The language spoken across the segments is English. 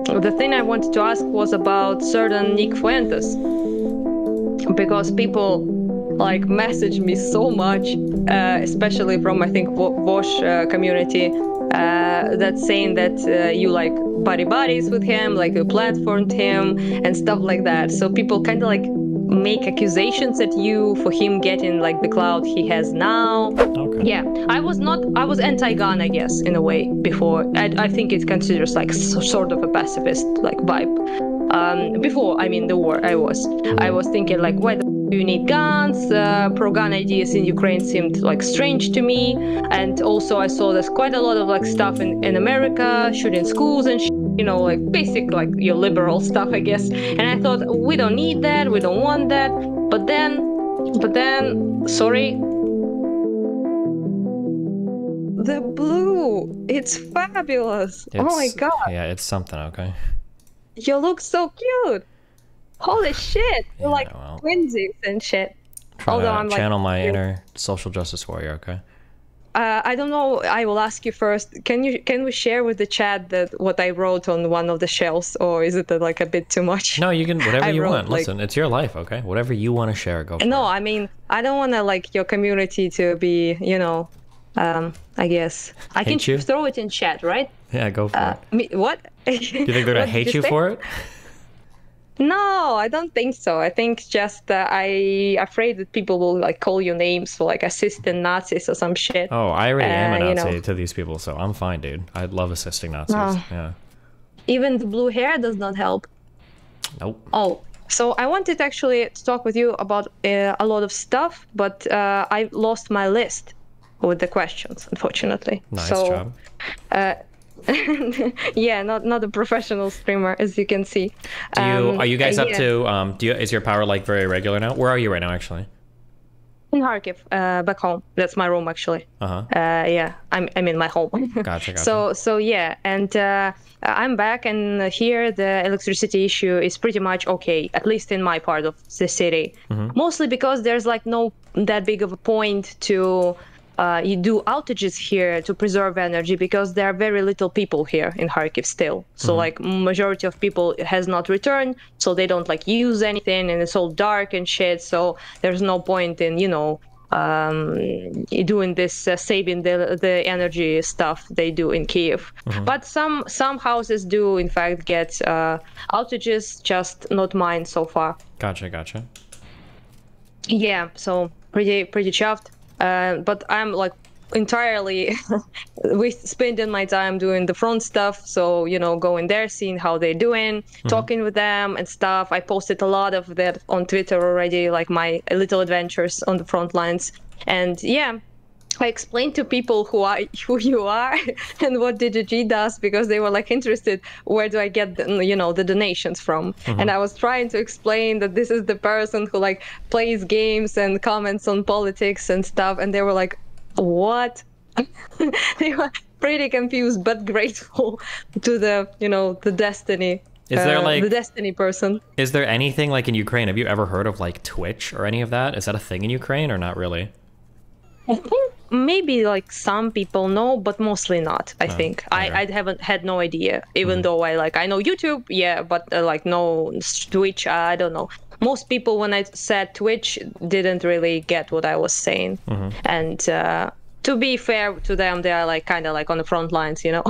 the thing I wanted to ask was about certain Nick Fuentes, because people like message me so much, especially from I think Vaush community, that's saying that you like buddies with him, like you platformed him and stuff like that. So people kind of like make accusations at you for him getting like the clout he has now. Okay. Yeah, I was anti-gun, I guess, in a way before. I think it considers like sort of a pacifist like vibe. Before, I mean, the war, I was thinking like, why the do you need guns? Pro-gun ideas in Ukraine seemed like strange to me. And also I saw there's quite a lot of like stuff in America, shooting schools and you know, like basic like your liberal stuff, I guess. And I thought, we don't need that, we don't want that. But then, sorry. The blue, it's fabulous. Oh my God. Yeah, it's something, okay? You look so cute. Holy shit. You're Yeah, like well, twinsies and shit. Trying Although to I'm channel like, my inner social justice warrior, okay? I don't know. I will ask you first. Can we share with the chat that what I wrote on one of the shelves, or is it like a bit too much? No, you can whatever you wrote, want. like, Listen, it's your life, okay? Whatever you want to share, go for no, it. I mean I don't want to like your community to be, you know, I guess I can Hate you? throw it in chat, right? Yeah, go for it. What? Do you think they're gonna hate you for it? No, I don't think so. I think just I afraid that people will like call you names for like assistant Nazis or some shit. Oh, I already am a you Nazi know. to these people, so I'm fine, dude. I love assisting Nazis. Oh. Yeah. Even the blue hair does not help. Nope. Oh, so I wanted actually to talk with you about a lot of stuff, but I lost my list with the questions, unfortunately. Nice so, job. Yeah, not a professional streamer, as you can see. Are you guys up yeah. to is your power like very regular now? Where are you right now, actually? In Kharkiv, back home. That's my room, actually. Yeah, I'm in my home. Gotcha. So yeah, and I'm back, and here the electricity issue is pretty much okay, at least in my part of the city. Mostly because there's like no that big of a point to you do outages here to preserve energy, because there are very little people here in Kharkiv still. So like majority of people has not returned, so they don't like use anything, and it's all dark and shit. So there's no point in, you know, doing this saving the energy stuff they do in Kiev. But some houses do in fact get outages, just not mine so far. Gotcha. Yeah, so pretty chuffed. But I'm like entirely spending my time doing the front stuff. So, you know, going there, seeing how they're doing, talking with them and stuff. I posted a lot of that on Twitter already, like my little adventures on the front lines. And yeah, I explained to people who you are and what DGG does, because they were like interested, where do I get the, you know, the donations from? And I was trying to explain that this is the person who like plays games and comments on politics and stuff, and they were like, what? They were pretty confused but grateful to the, you know, the destiny. Is there like the destiny person? Is there anything like in Ukraine? Have you ever heard of like Twitch or any of that? Is that a thing in Ukraine or not really? I think maybe like some people know, but mostly not. I think I haven't had no idea, even though I know YouTube, yeah, but like no Twitch. I don't know. Most people, when I said Twitch, didn't really get what I was saying. And to be fair to them, they are like kind of like on the front lines, you know.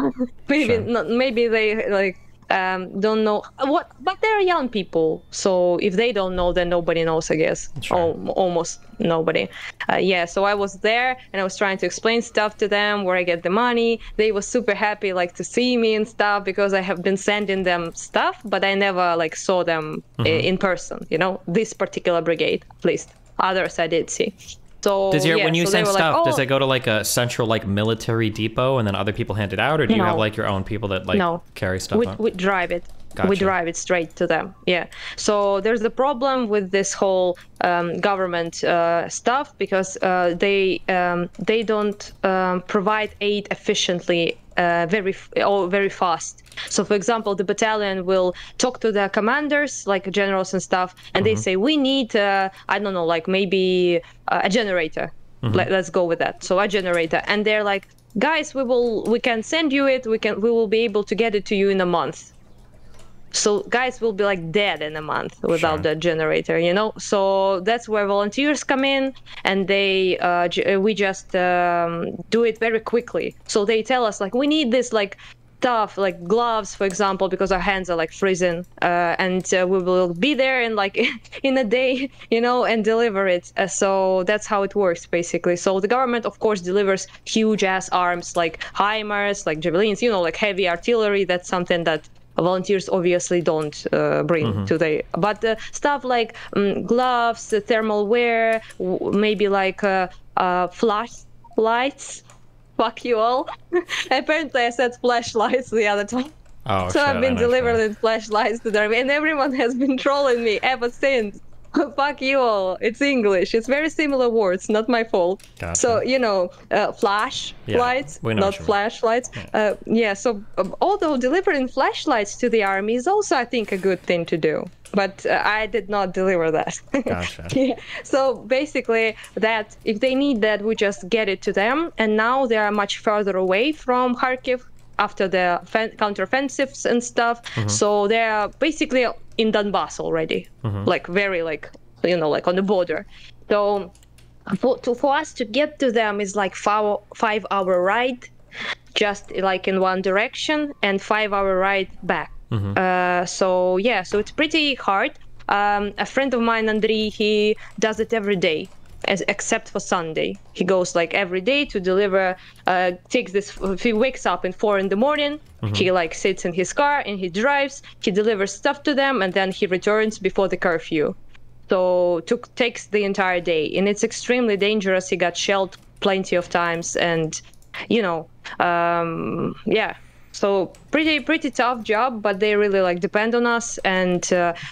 Maybe they like don't know what, but they're young people, so if they don't know, then nobody knows, I guess. Almost nobody. Yeah, so I was there and I was trying to explain stuff to them, where I get the money. They were super happy like to see me and stuff, because I have been sending them stuff, but I never like saw them in person, you know, this particular brigade, at least. Others I did see. So when you send stuff, like, does it go to like a central like military depot and then other people hand it out, or do you have like your own people that like carry stuff out? We drive it. Gotcha. We drive it straight to them. Yeah. So there's the problem with this whole government stuff, because they don't provide aid efficiently, very fast. So for example, the battalion will talk to the commanders, like generals and stuff, and they say, we need I don't know, like maybe a generator. Let's go with that. So a generator, and they're like, guys, we can send you it. We will be able to get it to you in a month. So guys will be like dead in a month without that generator, you know? So that's where volunteers come in, and we just do it very quickly. So they tell us like, we need this like stuff, like gloves, for example, because our hands are like freezing, and we will be there in like in a day, you know, and deliver it. So that's how it works basically. So the government, of course, delivers huge ass arms like HIMARS, like javelins, you know, like heavy artillery. That's something that volunteers obviously don't bring today, but stuff like gloves, thermal wear, maybe like flashlights. Fuck you all. Apparently I said flashlights the other time. Oh, so shit, I've been delivering flashlights to them, and everyone has been trolling me ever since. Fuck you all. It's English. It's very similar words, not my fault. Gotcha. So, you know, flashlights, not flashlights. So although delivering flashlights to the army is also, I think, a good thing to do. But I did not deliver that. Gotcha. Yeah. So basically, that if they need that, we just get it to them. And now they are much further away from Kharkiv after the counteroffensives and stuff. So they're basically in Donbass already, like very like, you know, like on the border. So for us to get to them is like 5-hour ride, just like in one direction, and 5-hour ride back. So it's pretty hard. A friend of mine, Andriy, he does it every day, except for Sunday. He goes like every day to deliver, he wakes up in 4 a.m, he like sits in his car and he drives, he delivers stuff to them, and then he returns before the curfew. So takes the entire day, and it's extremely dangerous. He got shelled plenty of times, and you know, so pretty tough job, but they really like depend on us. And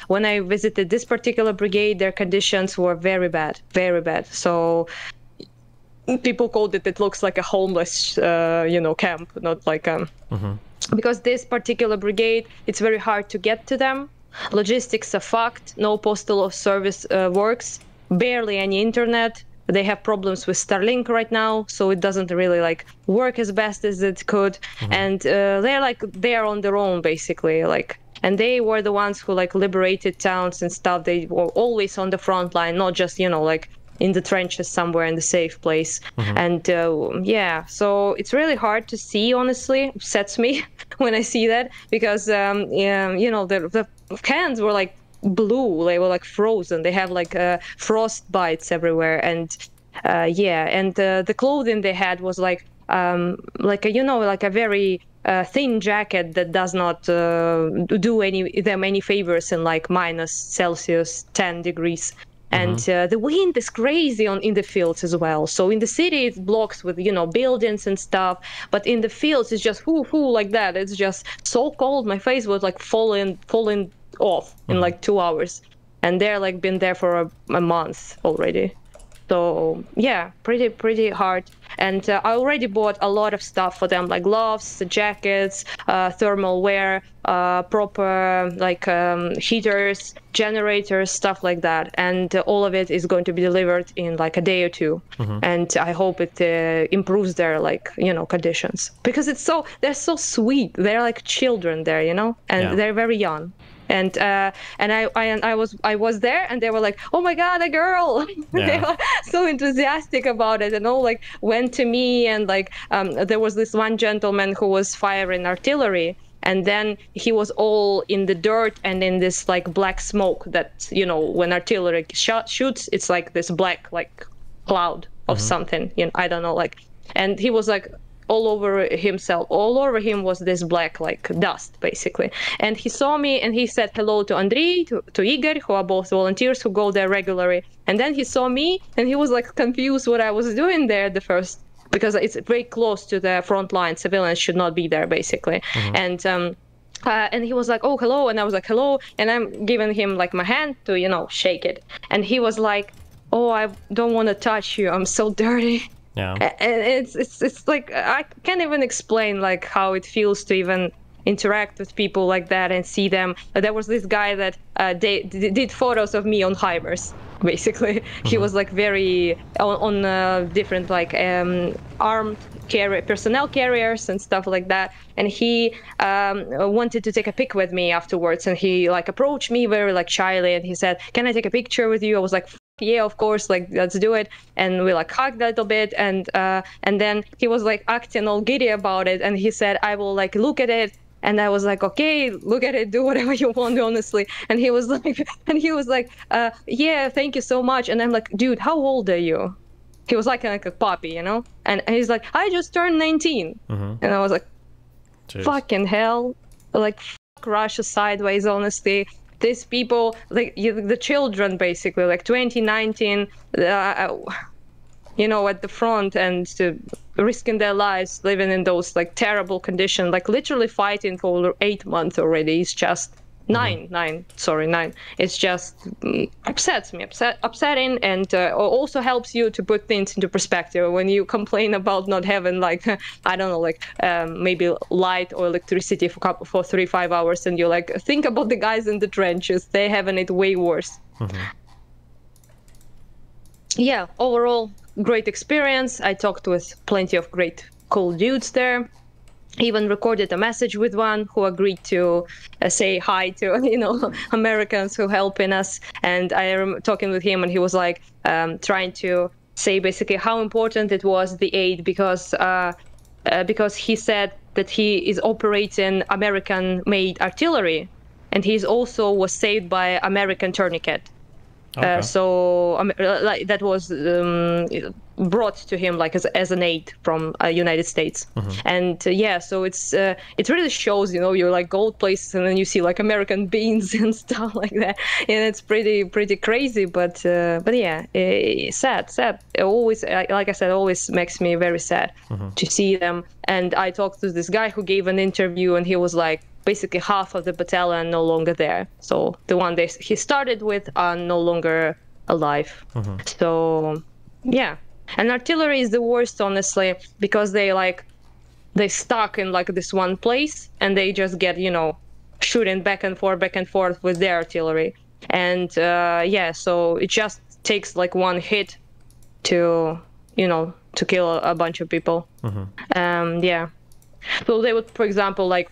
when I visited this particular brigade, their conditions were very bad. So people called it looks like a homeless, camp, not like because this particular brigade, it's very hard to get to them. Logistics are fucked. No postal service works. Barely any internet. They have problems with Starlink right now, so it doesn't really like work as best as it could. And they're on their own basically, like, and they were the ones who like liberated towns and stuff. They were always on the front line, not just, you know, like in the trenches somewhere in the safe place. And so it's really hard to see, honestly. Upsets me when I see that, because the cans were like blue, they were like frozen, they have like frost bites everywhere, and the clothing they had was like a very thin jacket that does not do any favors in like minus Celsius 10 degrees. And the wind is crazy in the fields as well. So in the city it blocks with, you know, buildings and stuff, but in the fields it's just hoo like that. It's just so cold. My face was like falling off in like 2 hours, and they're like been there for a month already. So yeah, pretty hard. And I already bought a lot of stuff for them, like gloves, jackets, thermal wear, proper like heaters, generators, stuff like that. And all of it is going to be delivered in like a day or two. And I hope it improves their like, you know, conditions, because they're so sweet. They're like children there, you know, and they're very young. And I was there, and they were like, oh my god, a girl. They were so enthusiastic about it, and all like went to me, and like there was this one gentleman who was firing artillery, and then he was all in the dirt and in this like black smoke that, you know, when artillery shoots, it's like this black like cloud of something, you know, I don't know, like, and he was like all over him was this black like dust basically. And he saw me and he said hello to Andriy, to Igor, who are both volunteers who go there regularly. And then he saw me and he was like confused what I was doing there at the first, because it's very close to the front line. Civilians should not be there basically. And he was like, oh, hello. And I was like, hello. And I'm giving him like my hand to, you know, shake it. And he was like, oh, I don't want to touch you, I'm so dirty. Yeah. And it's like, I can't even explain like how it feels to even interact with people like that and see them. There was this guy that did photos of me on HIMARS, basically. He was like very on different like armed personnel carriers and stuff like that. And he wanted to take a pic with me afterwards. And he like approached me very like shyly, and he said, "Can I take a picture with you?" I was like, "Yeah, of course, like let's do it." And we like hugged a little bit, and then he was like acting all giddy about it, and he said, "I will like look at it." And I was like, "Okay, look at it, do whatever you want, honestly." And he was like, "Yeah, thank you so much." And I'm like, "Dude, how old are you?" He was like a puppy, you know? And he's like, "I just turned 19. And I was like, Jeez. Fucking hell. Like, fuck Russia sideways, honestly. These people, like the children, basically, like 2019, you know, at the front and risking their lives, living in those like terrible conditions, like literally fighting for 8 months already. It's just nine. It's just upsets me, upsetting, and also helps you to put things into perspective when you complain about not having like, I don't know, like maybe light or electricity for 3-5 hours, and you like think about the guys in the trenches. They having it way worse. Yeah, overall, great experience. I talked with plenty of great, cool dudes there. Even recorded a message with one who agreed to say hi to, you know, Americans who helping us. And I am talking with him, and he was like trying to say basically how important it was, the aid, because he said that he is operating American-made artillery, and he's also was saved by American tourniquet. Okay. Like that was brought to him like as an aid from United States. And yeah, so it really shows, you know, you're like gold places, and then you see like American beans and stuff like that, and it's pretty crazy. But yeah, sad. It always, like I said, always makes me very sad to see them. And I talked to this guy who gave an interview, and he was like, basically half of the battalion no longer there. So the one he started with are no longer alive. So yeah, and artillery is the worst, honestly, because they stuck in like this one place, and they just get, you know, shooting back and forth with their artillery. And yeah, so it just takes like one hit to, you know, to kill a bunch of people. Yeah, so they would, for example, like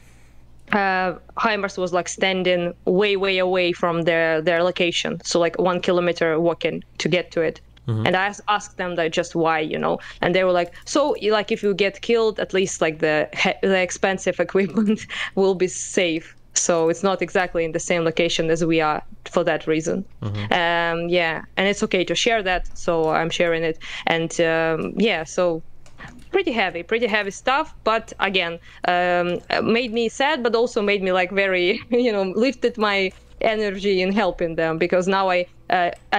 HIMARS was like standing way away from their location, so like 1 kilometer walking to get to it. And I asked them that just why, you know, and they were like, so like if you get killed, at least like the expensive equipment will be safe. So it's not exactly in the same location as we are for that reason. Yeah, and it's okay to share that, so I'm sharing it. And yeah, so pretty heavy stuff, but again, made me sad, but also made me like very, you know, lifted my energy in helping them, because now I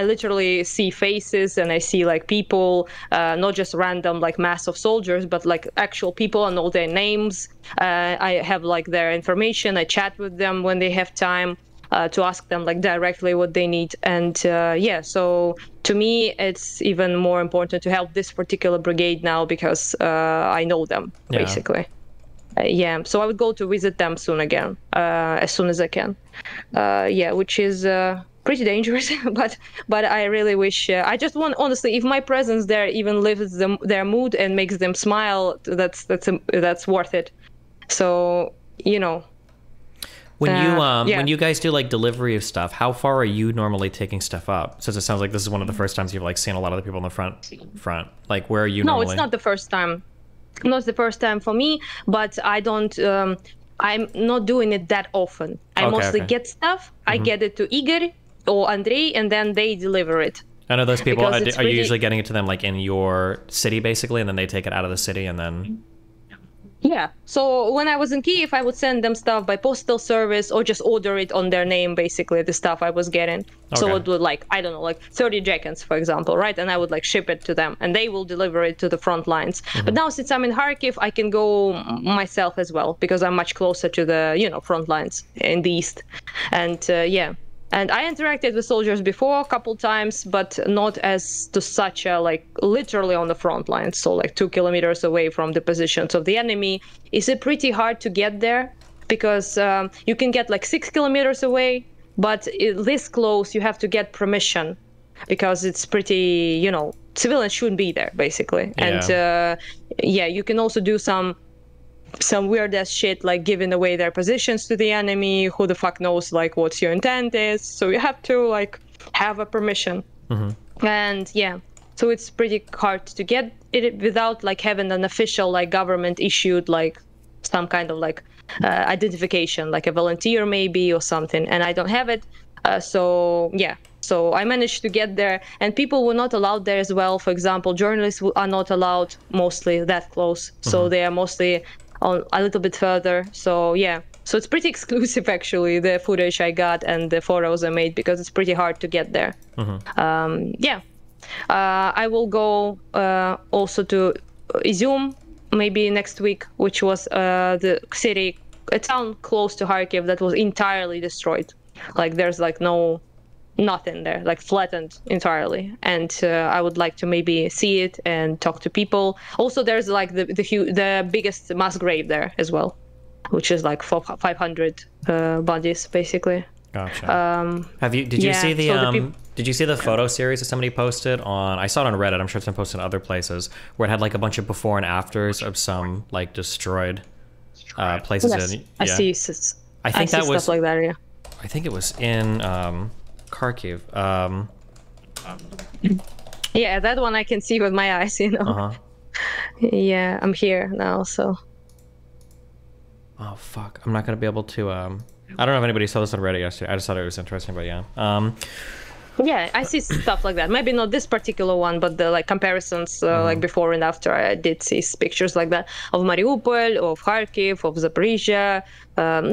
literally see faces, and I see like people, not just random like mass of soldiers, but like actual people, and know their names. I have like their information. I chat with them when they have time. To ask them like directly what they need. And yeah, so to me, it's even more important to help this particular brigade now, because I know them, basically. Yeah, so I would go to visit them soon again, as soon as I can. Yeah, which is pretty dangerous, but I really wish, I just want, honestly, if my presence there even lifts their mood and makes them smile, that's worth it. So, you know. When you guys do like delivery of stuff, how far are you normally taking stuff up? Since it sounds like this is one of the first times you've like seen a lot of the people in the front. Like, where are you normally? No, it's not the first time. Not the first time for me, but I don't. I'm not doing it that often. I mostly get stuff. I get it to Igor or Andrei, and then they deliver it. I know those people. Are you usually getting it to them like in your city, basically, and then they take it out of the city, and then? Yeah, so when I was in Kyiv, I would send them stuff by postal service, or just order it on their name, basically, the stuff I was getting. Okay. So it would like, I don't know, like 30 jackets, for example, right? And I would like ship it to them, and they will deliver it to the front lines. But now, since I'm in Kharkiv, I can go myself as well, because I'm much closer to the, you know, front lines in the east. And yeah. And I interacted with soldiers before a couple times, but not as to such a, like, literally on the front lines. So like 2 kilometers away from the positions of the enemy. Is it pretty hard to get there? Because you can get like 6 kilometers away, but this close, you have to get permission, because it's pretty, you know, civilians shouldn't be there, basically. Yeah. And yeah, you can also do some weird ass shit like giving away their positions to the enemy. Who the fuck knows like what your intent is? So you have to like have a permission. And yeah, so it's pretty hard to get it without like having an official like government issued like some kind of like identification, like a volunteer maybe or something, and I don't have it. So yeah, so I managed to get there, and people were not allowed there as well. For example, journalists are not allowed mostly that close, so they are mostly on a little bit further. So yeah, so it's pretty exclusive actually, the footage I got and the photos I made, because it's pretty hard to get there. Yeah, I will go also to Izium maybe next week, which was the city, a town close to Kharkiv that was entirely destroyed. Like there's like nothing there, like flattened entirely. And I would like to maybe see it and talk to people. Also, there's like the biggest mass grave there as well, which is like 500 bodies basically. Gotcha. Did you see the photo series that somebody posted on? I saw it on Reddit. I'm sure it's been posted in other places, where it had like a bunch of before and afters of some like destroyed places. Yes, in, yeah. I see. I think that was stuff like that. Yeah. I think it was in Kharkiv. Yeah, that one I can see with my eyes, you know. Yeah, I'm here now, so. Oh fuck! I'm not gonna be able to. I don't know if anybody saw this on Reddit yesterday. I just thought it was interesting, but yeah. Yeah, I see stuff like that. Maybe not this particular one, but the like comparisons, like before and after. I did see pictures like that of Mariupol, of Kharkiv, of Zaporizhia,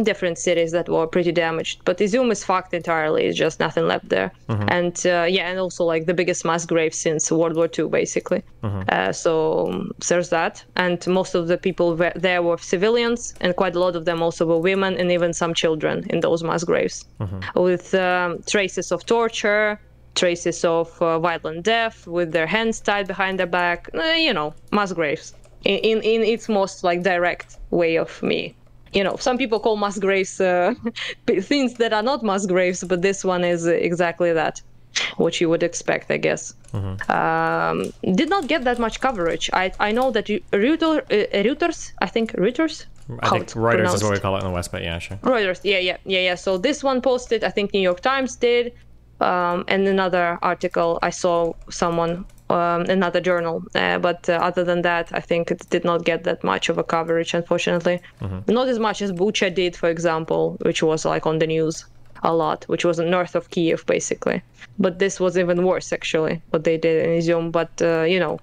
different cities that were pretty damaged. But Izium is fucked entirely. It's just nothing left there. And yeah, and also like the biggest mass grave since World War II, basically. So there's that. And most of the people there were civilians, and quite a lot of them also were women, and even some children in those mass graves, with traces of torture, traces of violent death, with their hands tied behind their back, you know, mass graves in its most like direct way of me. You know, some people call mass graves things that are not mass graves, but this one is exactly that, what you would expect, I guess. Did not get that much coverage. I know that Reuters, I think Reuters Reuters is what we call it in the West, but yeah, sure. Reuters, yeah. So this one posted, I think New York Times did, and another article I saw someone, another journal, but other than that, I think it did not get that much of a coverage, unfortunately. Not as much as Bucha did, for example, which was like on the news a lot, which was north of Kiev, basically. But this was even worse, actually, what they did in Izium. But you know,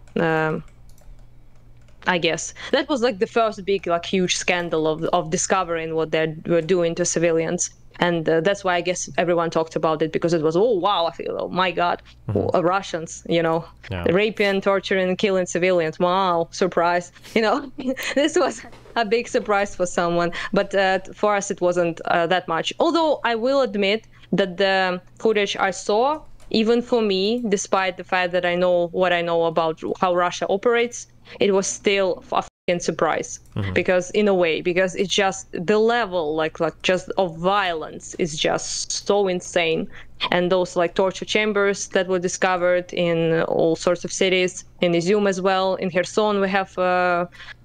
I guess that was like the first big, like, huge scandal of discovering what they were doing to civilians. And that's why I guess everyone talked about it, because it was, oh wow, I feel, oh my god, Russians, you know, raping, torturing, killing civilians. Wow, surprise, you know. This was a big surprise for someone, but for us it wasn't that much. Although I will admit that the footage I saw, even for me, despite the fact that I know what I know about how Russia operates, it was still a fucking surprise. Because in a way, because it's just the level like just of violence is just so insane. And those like torture chambers that were discovered in all sorts of cities, in Izium as well, in Kherson we have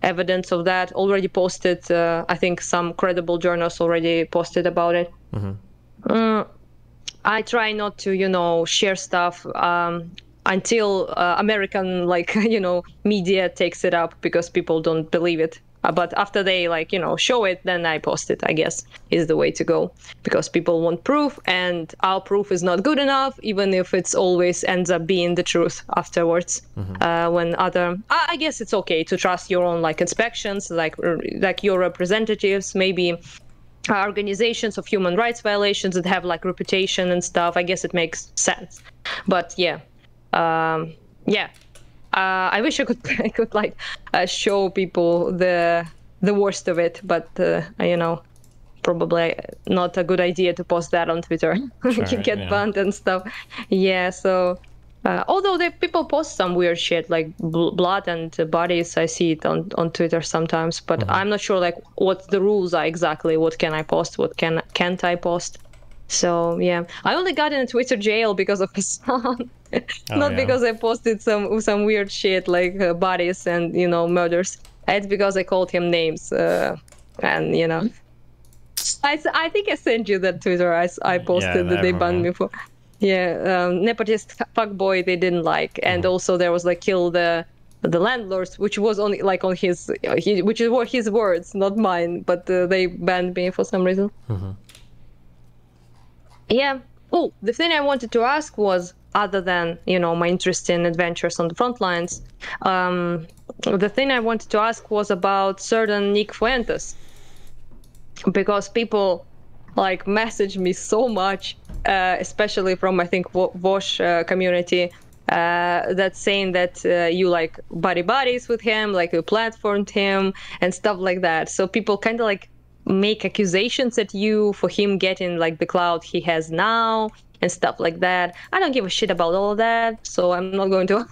evidence of that already posted. I think some credible journals already posted about it. I try not to, you know, share stuff until American, like, you know, media takes it up, because people don't believe it. But after they, like, you know, show it, then I post it, I guess, is the way to go. Because people want proof, and our proof is not good enough, even if it's always ends up being the truth afterwards. When other, I guess it's okay to trust your own, like, inspections, like your representatives, maybe organizations of human rights violations that have like reputation and stuff. I guess it makes sense. But yeah, I wish I could like show people the worst of it, but you know, probably not a good idea to post that on Twitter. You can get banned and stuff. Yeah, so although people post some weird shit like blood and bodies, I see it on Twitter sometimes, but I'm not sure like what the rules are exactly. What can I post? What can't I post? So yeah, I only got in a Twitter jail because of his son. Not because I posted some weird shit like bodies and murders. It's because I called him names, and I think I sent you that Twitter I posted that they banned me for. Yeah, nepotist fuckboy they didn't like, and also there was like kill the landlords, which was only like on his were his words, not mine, but they banned me for some reason. Yeah. Oh, the thing I wanted to ask was, other than my interest in adventures on the front lines, the thing I wanted to ask was about certain Nick Fuentes, because people like message me so much, especially from I think Vaush community, that's saying that you like buddies with him, like you platformed him and stuff like that. So people kind of like make accusations at you for him getting like the clout he has now and stuff like that. I don't give a shit about all of that, so I'm not going to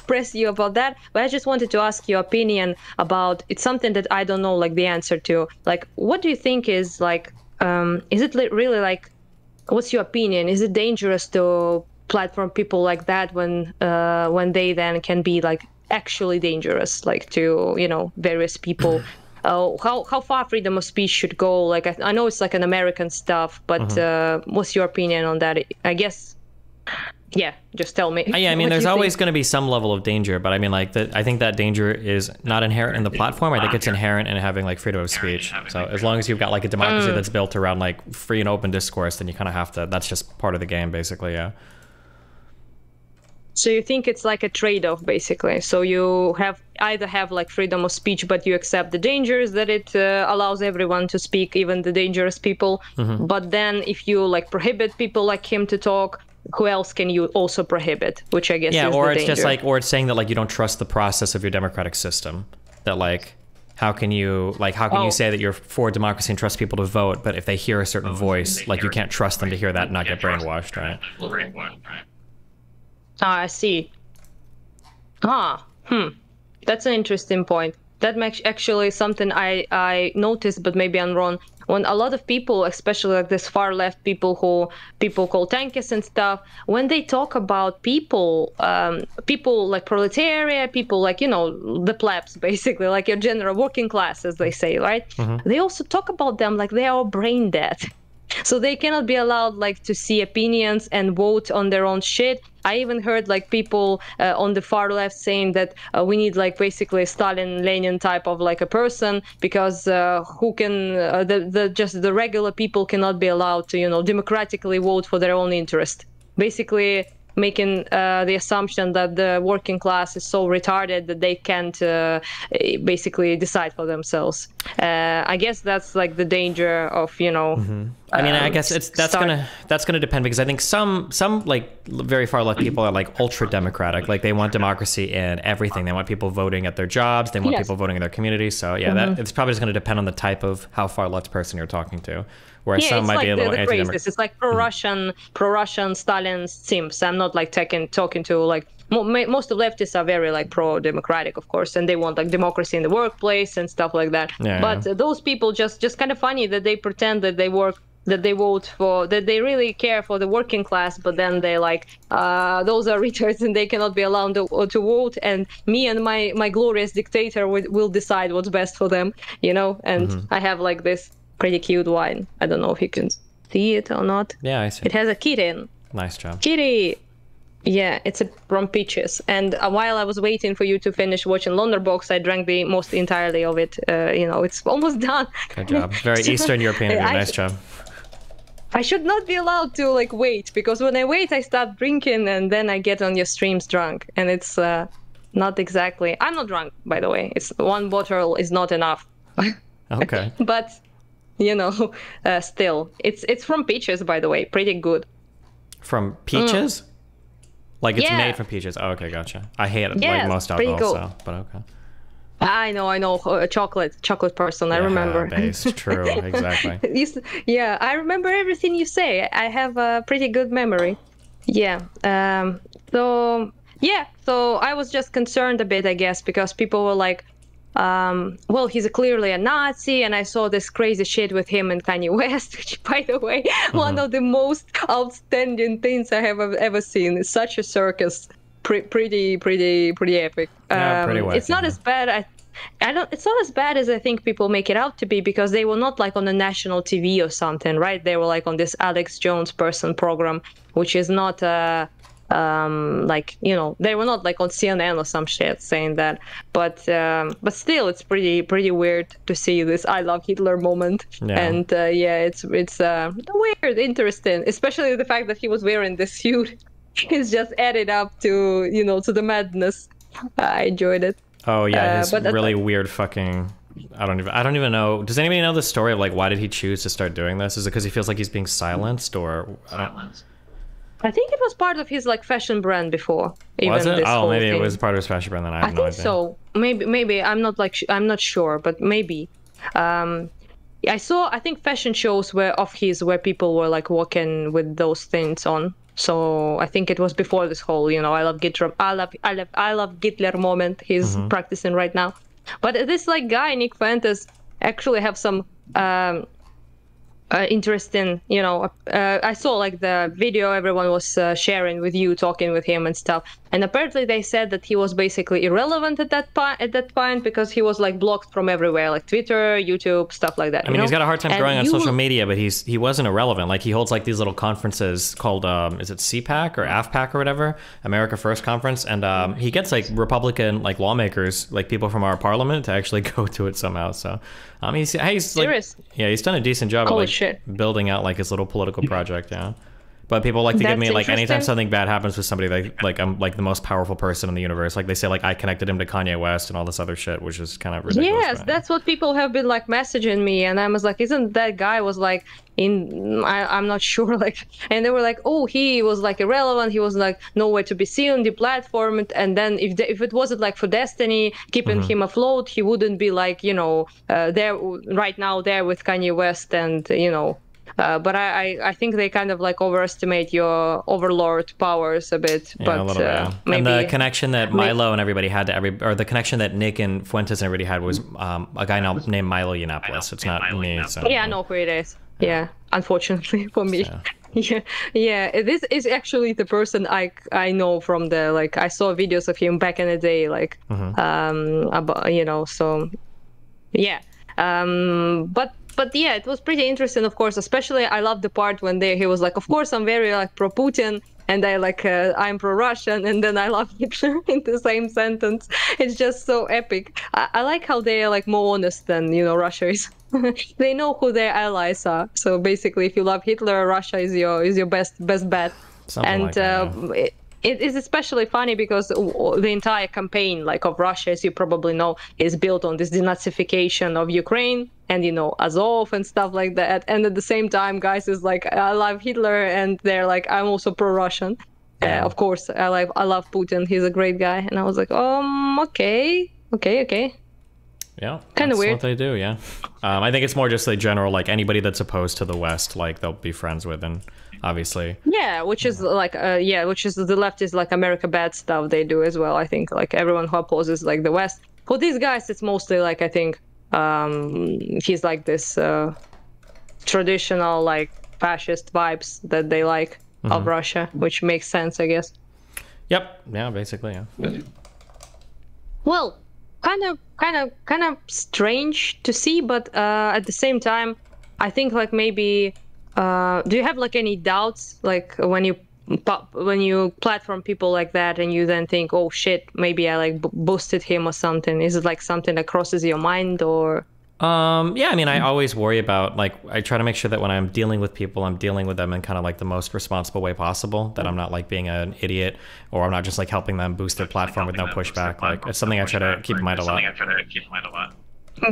press you about that, but I just wanted to ask your opinion about it's something that I don't know like the answer to. Like, what do you think is like is it really like, what's your opinion? Is it dangerous to platform people like that when they then can be like actually dangerous, like to various people? How far freedom of speech should go? Like I know it's like an American stuff, but what's your opinion on that? I guess, yeah, just tell me. Yeah, I mean, there's always going to be some level of danger, but I mean, like I think that danger is not inherent in the platform. I think it's inherent in having like freedom of speech. So as long as you've got like a democracy that's built around like free and open discourse, then you kind of have to. That's just part of the game, basically. Yeah. So you think it's like a trade-off, basically. So you either have like freedom of speech, but you accept the dangers that it allows everyone to speak, even the dangerous people. But then if you like prohibit people like him to talk, who else can you also prohibit? Which I guess is or the it's danger. Just like, or it's saying that like you don't trust the process of your democratic system. That like, how can you say that you're for democracy and trust people to vote, but if they hear a certain voice, like you can't trust them to hear that and not get brainwashed, right? I see. That's an interesting point. That makes actually something I noticed, but maybe I'm wrong. When a lot of people, especially like this far left people who people call tankists and stuff, when they talk about people like proletariat, people like, the plebs, basically, like your general working class, as they say, right? They also talk about them like they are brain dead. So they cannot be allowed like to see opinions and vote on their own shit. I even heard like people on the far left saying that we need like basically Stalin, Lenin type of like a person, because who can just the regular people cannot be allowed to democratically vote for their own interest. Basically making the assumption that the working class is so retarded that they can't basically decide for themselves. I guess that's like the danger of I mean, I guess that's gonna depend, because I think some like very far left people are like ultra democratic, like they want democracy in everything. They want people voting at their jobs. They want people voting in their communities. So yeah, that it's probably just going to depend on the type of how far left person you're talking to. Whereas some might be a little anti-democratic. It's like pro-Russian Stalin simps. I'm not like talking to like most of leftists are very like pro-democratic, of course, and they want like democracy in the workplace and stuff like that. But those people just kind of funny that they pretend that they vote for, that they really care for the working class, but then they like those are retards and they cannot be allowed to vote, and me and my glorious dictator will decide what's best for them, and I have like this pretty cute wine. I don't know if you can see it or not. Yeah, I see. It has a kitten. Nice job. Kitty. Yeah, it's from Peaches. And while I was waiting for you to finish watching Londerbox, I drank the most entirely of it. It's almost done. Good job. Very Eastern European. Nice job. I should not be allowed to like wait, because when I wait, I start drinking and then I get on your streams drunk, and it's not exactly. I'm not drunk, by the way. It's one bottle is not enough. Okay. But still, it's from Peaches, by the way. Pretty good. From Peaches? Like it's made from peaches. Oh, okay, gotcha. I hate it, like most alcohol, so, but okay. I know, a chocolate person. I remember. Based, true, exactly. Yeah, I remember everything you say. I have a pretty good memory. Yeah. So I was just concerned a bit, I guess, because people were like, well, he's clearly a Nazi, and I saw this crazy shit with him and Kanye West, which, by the way, one of the most outstanding things I have ever seen. It's such a circus, pretty epic. Yeah, pretty wacky, it's not as bad. It's not as bad as I think people make it out to be, because they were not like on a national TV or something, right? They were like on this Alex Jones person program, which is not like, you know, they were not like on CNN or some shit saying that, but still, it's pretty weird to see this "I love Hitler" moment. Yeah. And yeah, it's weird, interesting, especially the fact that he was wearing this suit. It's just added up to, you know, to the madness. I enjoyed it. Oh yeah, his really weird fucking. I don't even know. Does anybody know the story of like why did he choose to start doing this? Is it because he feels like he's being silenced, or? I think it was part of his like fashion brand before. Was it? Oh, maybe it was part of his fashion brand. Then I have no idea. I think so. Maybe I'm not sure, but maybe. I think fashion shows were of his where people were like walking with those things on. So I think it was before this whole, you know, I love Hitler moment he's practicing right now. But this like guy Nick Fuentes actually have some interesting, you know, I saw like the video everyone was sharing with you, talking with him and stuff, and apparently they said that he was basically irrelevant at that point because he was like blocked from everywhere, like Twitter, YouTube, stuff like that. I mean, he's got a hard time growing on social media, but he wasn't irrelevant. Like he holds like these little conferences called is it CPAC or AFPAC or whatever, America First Conference, and he gets like Republican like lawmakers, like people from our parliament, to actually go to it somehow. So he's like, yeah, he's done a decent job of like building out like his little political project. Yeah. But people like to give me like anytime something bad happens with somebody, like I'm like the most powerful person in the universe. Like they say like I connected him to Kanye West and all this other shit, which is kind of ridiculous. Yes, that's what people have been like messaging me, and I was like, isn't that guy was like I'm not sure, like, and they were like, oh, he was like irrelevant, he was like nowhere to be seen, deplatformed, and then if it wasn't like for Destiny keeping him afloat, he wouldn't be like, you know, there right now there with Kanye West, and you know. But I think they kind of like overestimate your overlord powers a bit. Yeah, but a little bit, yeah. maybe, and the connection that Milo and everybody had to or the connection that Nick and Fuentes and everybody had was a guy named Milo Yiannopoulos. It's not me. So. Yeah, I know who it is. Yeah, unfortunately for me. So. Yeah. This is actually the person I know from the like I saw videos of him back in the day, like about, you know, so yeah. But yeah, it was pretty interesting, of course. Especially, I love the part when he was like, "Of course, I'm very like pro-Putin, and I like I'm pro-Russian, and then I love Hitler" in the same sentence. It's just so epic. I like how they are like more honest than, you know, Russia is. They know who their allies are. So basically, if you love Hitler, Russia is your best bet. Something and like that, it is especially funny because the entire campaign, like of Russia, as you probably know, is built on this denazification of Ukraine and, you know, Azov and stuff like that. And at the same time, guys is like, I love Hitler, and they're like, I'm also pro-Russian. Of course, I love Putin. He's a great guy. And I was like, okay. Yeah, kind of weird. That's what they do. Yeah, I think it's more just a general like anybody that's opposed to the West, like they'll be friends with, and obviously. Yeah, which is like which is the left is like America bad stuff they do as well. I think like everyone who opposes like the West. For these guys, it's mostly like I think he's like this traditional like fascist vibes that they like of Russia, which makes sense, I guess. Yep. Yeah. Basically. Yeah. Well. Kind of strange to see, but at the same time, I think like maybe do you have like any doubts like when you platform people like that and you then think, oh shit, maybe I like boosted him or something? Is it like something that crosses your mind? Or yeah, I mean, I always worry about like I try to make sure that when I'm dealing with people, I'm dealing with them in kind of like the most responsible way possible, that I'm not like being an idiot, or I'm not just like helping them boost their platform with no pushback. Like it's something I try to keep in mind a lot.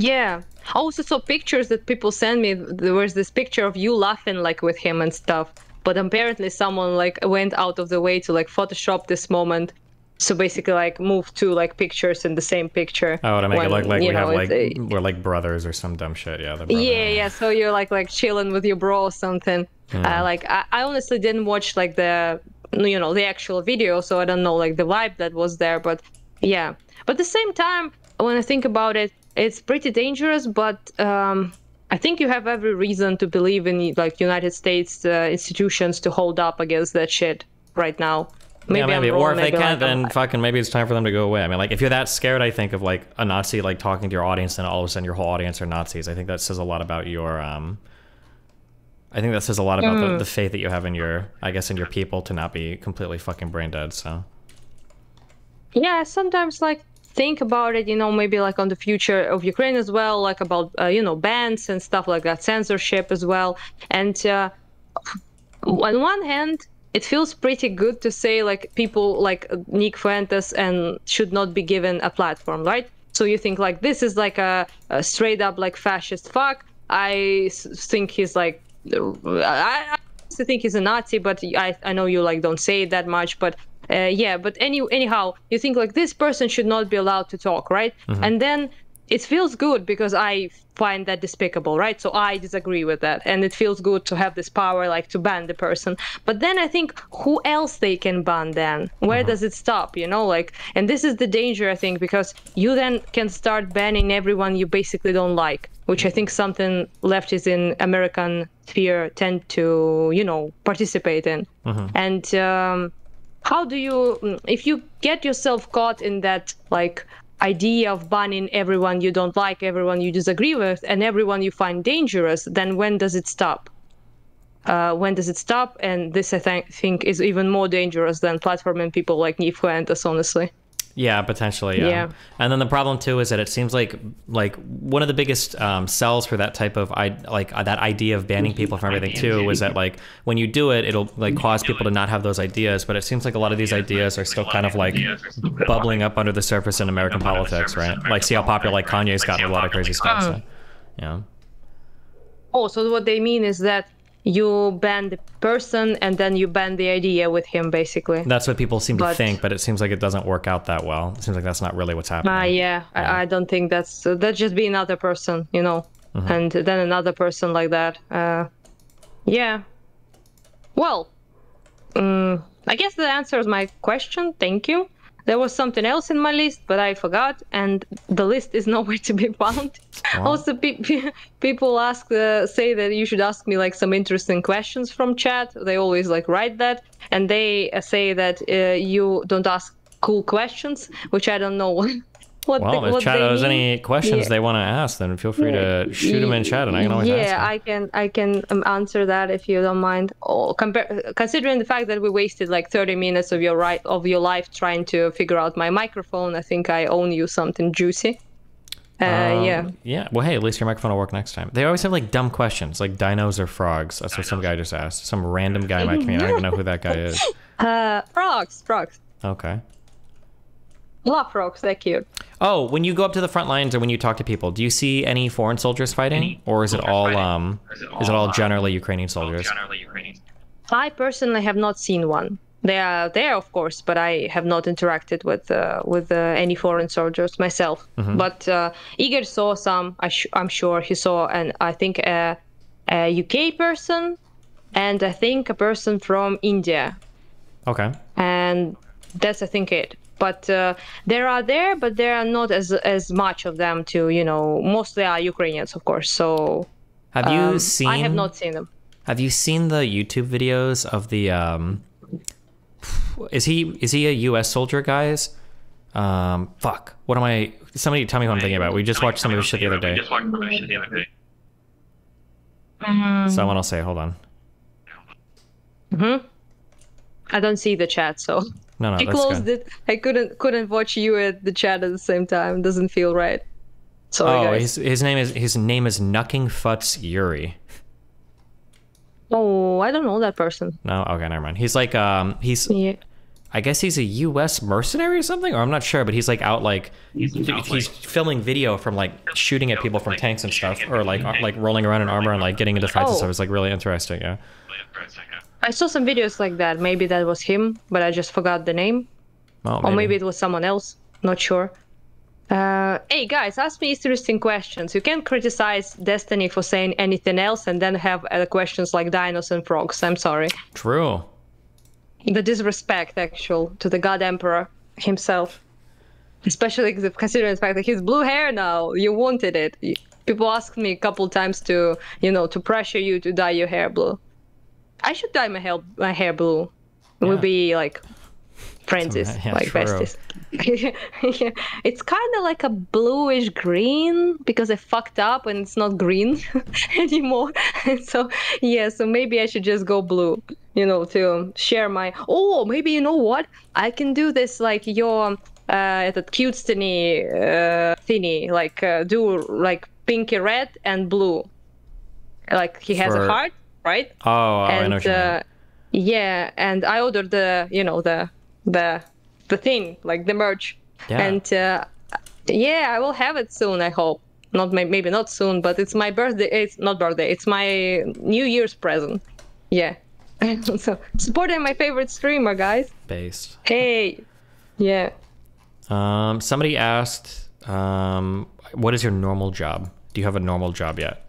Yeah, I also saw pictures that people send me. There was this picture of you laughing like with him and stuff, but apparently someone like went out of the way to like Photoshop this moment. So basically, like, move two like pictures in the same picture. Oh, to make it look like we have like we're like brothers or some dumb shit. Yeah. Yeah. So you're like chilling with your bro or something. Like I honestly didn't watch like the the actual video, so I don't know like the vibe that was there. But yeah. But at the same time, when I think about it, it's pretty dangerous, but I think you have every reason to believe in like United States institutions to hold up against that shit right now. Maybe I'm wrong, or if they can't, then fucking maybe it's time for them to go away. I mean, like, if you're that scared, I think, of like a Nazi like talking to your audience, and all of a sudden your whole audience are Nazis. I think that says a lot about your I think that says a lot about the faith that you have in your, I guess, in your people to not be completely fucking brain dead. So yeah, sometimes like think about it, you know, maybe like on the future of Ukraine as well, like about you know, bans and stuff like that, censorship as well. And on one hand, it feels pretty good to say like people like Nick Fuentes and should not be given a platform, right? So you think like this is like a straight up like fascist fuck. I think he's like, I think he's a Nazi, but I know you like don't say it that much, but yeah, but anyhow, you think like this person should not be allowed to talk, right? And then it feels good because I find that despicable, right? So I disagree with that, and it feels good to have this power, like to ban the person. But then I think, who else they can ban then? Where does it stop, you know? Like, and this is the danger, I think, because you then can start banning everyone you basically don't like, which I think something leftists in American sphere tend to, you know, participate in. And how do you, if you get yourself caught in that, like, idea of banning everyone you don't like, everyone you disagree with, and everyone you find dangerous, then when does it stop? When does it stop? And this, I think, is even more dangerous than platforming people like Nick Fuentes, honestly. Yeah, potentially, yeah. And then the problem too is that it seems like one of the biggest sells for that type of that idea of banning people from everything too is that like when you do it, it'll like cause people to not have those ideas. But it seems like a lot of these ideas are still kind of like bubbling up under the surface in American politics, right? Like, see how popular like Kanye's gotten a lot of crazy stuff. So, yeah. Oh, so what they mean is that you ban the person and then you ban the idea with him, basically. That's what people seem to think, but it seems like it doesn't work out that well. It seems like that's not really what's happening. Yeah. I don't think that's just be another person, you know, and then another person like that. Yeah. Well, I guess that answers my question. Thank you. There was something else in my list, but I forgot, and the list is nowhere to be found. Wow. Also, people say that you should ask me like some interesting questions from chat. They always like write that, and they say that you don't ask cool questions, which I don't know Well, if chat has any questions they want to ask, then feel free to shoot them in chat, and I can always ask them. I can answer that if you don't mind. Considering the fact that we wasted like 30 minutes of your life trying to figure out my microphone, I think I own you something juicy. Yeah. Well, hey, at least your microphone will work next time. They always have like dumb questions, like dinos or frogs. That's what some guy just asked. Some random guy in my community. I don't even know who that guy is. Frogs. Okay. Love frogs, they're cute. Oh, when you go up to the front lines or when you talk to people, do you see any foreign soldiers fighting, or is it all generally Ukrainian soldiers? I personally have not seen one. They are there, of course, but I have not interacted with any foreign soldiers myself. But Igor saw some. I'm sure he saw, and I think a UK person, and I think a person from India. Okay. And that's, I think, it. But there are there, but there are not as much of them too. You know, mostly are Ukrainians, of course. So have you seen? I have not seen them. Have you seen the YouTube videos of the? Is he a U.S. soldier, guys? Fuck. What am I? Somebody tell me what I'm thinking about. We just watched some of his shit the other day. Someone will say, hold on. I don't see the chat, so. No, I closed it. I couldn't watch you at the chat at the same time. It doesn't feel right. Sorry, guys. his name is Nucking Futz Yuri. Oh, I don't know that person. No, okay, never mind. He's like yeah. I guess he's a U.S. mercenary or something, or I'm not sure, but he's like out like he's filming video from like shooting at people from tanks and stuff, or like rolling around in armor and like getting into fights and stuff. It's like really interesting, yeah. I saw some videos like that. Maybe that was him, but I just forgot the name. Oh, or maybe it was someone else. Not sure. Hey guys, ask me interesting questions. You can't criticize Destiny for saying anything else and then have questions like dinos and frogs. I'm sorry. True. The disrespect, actual, to the God Emperor himself. especially considering the fact that he's blue hair now. You wanted it. People asked me a couple times to, to pressure you to dye your hair blue. I should dye my hair blue. It would be like friends, like besties. Yeah. It's kind of like a bluish green because I fucked up and it's not green anymore. So maybe I should just go blue, to share my. Oh, maybe you know what? I can do this like your that cute thingy, like do like pinky red and blue. Like he has a heart, right? Oh, I know what you mean. Yeah, and I ordered the thing, like the merch. Yeah. And I will have it soon, I hope. Maybe not soon, but it's my birthday. It's not birthday. It's my New Year's present. Yeah. So supporting my favorite streamer, guys. Based. Hey. Yeah. Somebody asked, what is your normal job? Do you have a normal job yet?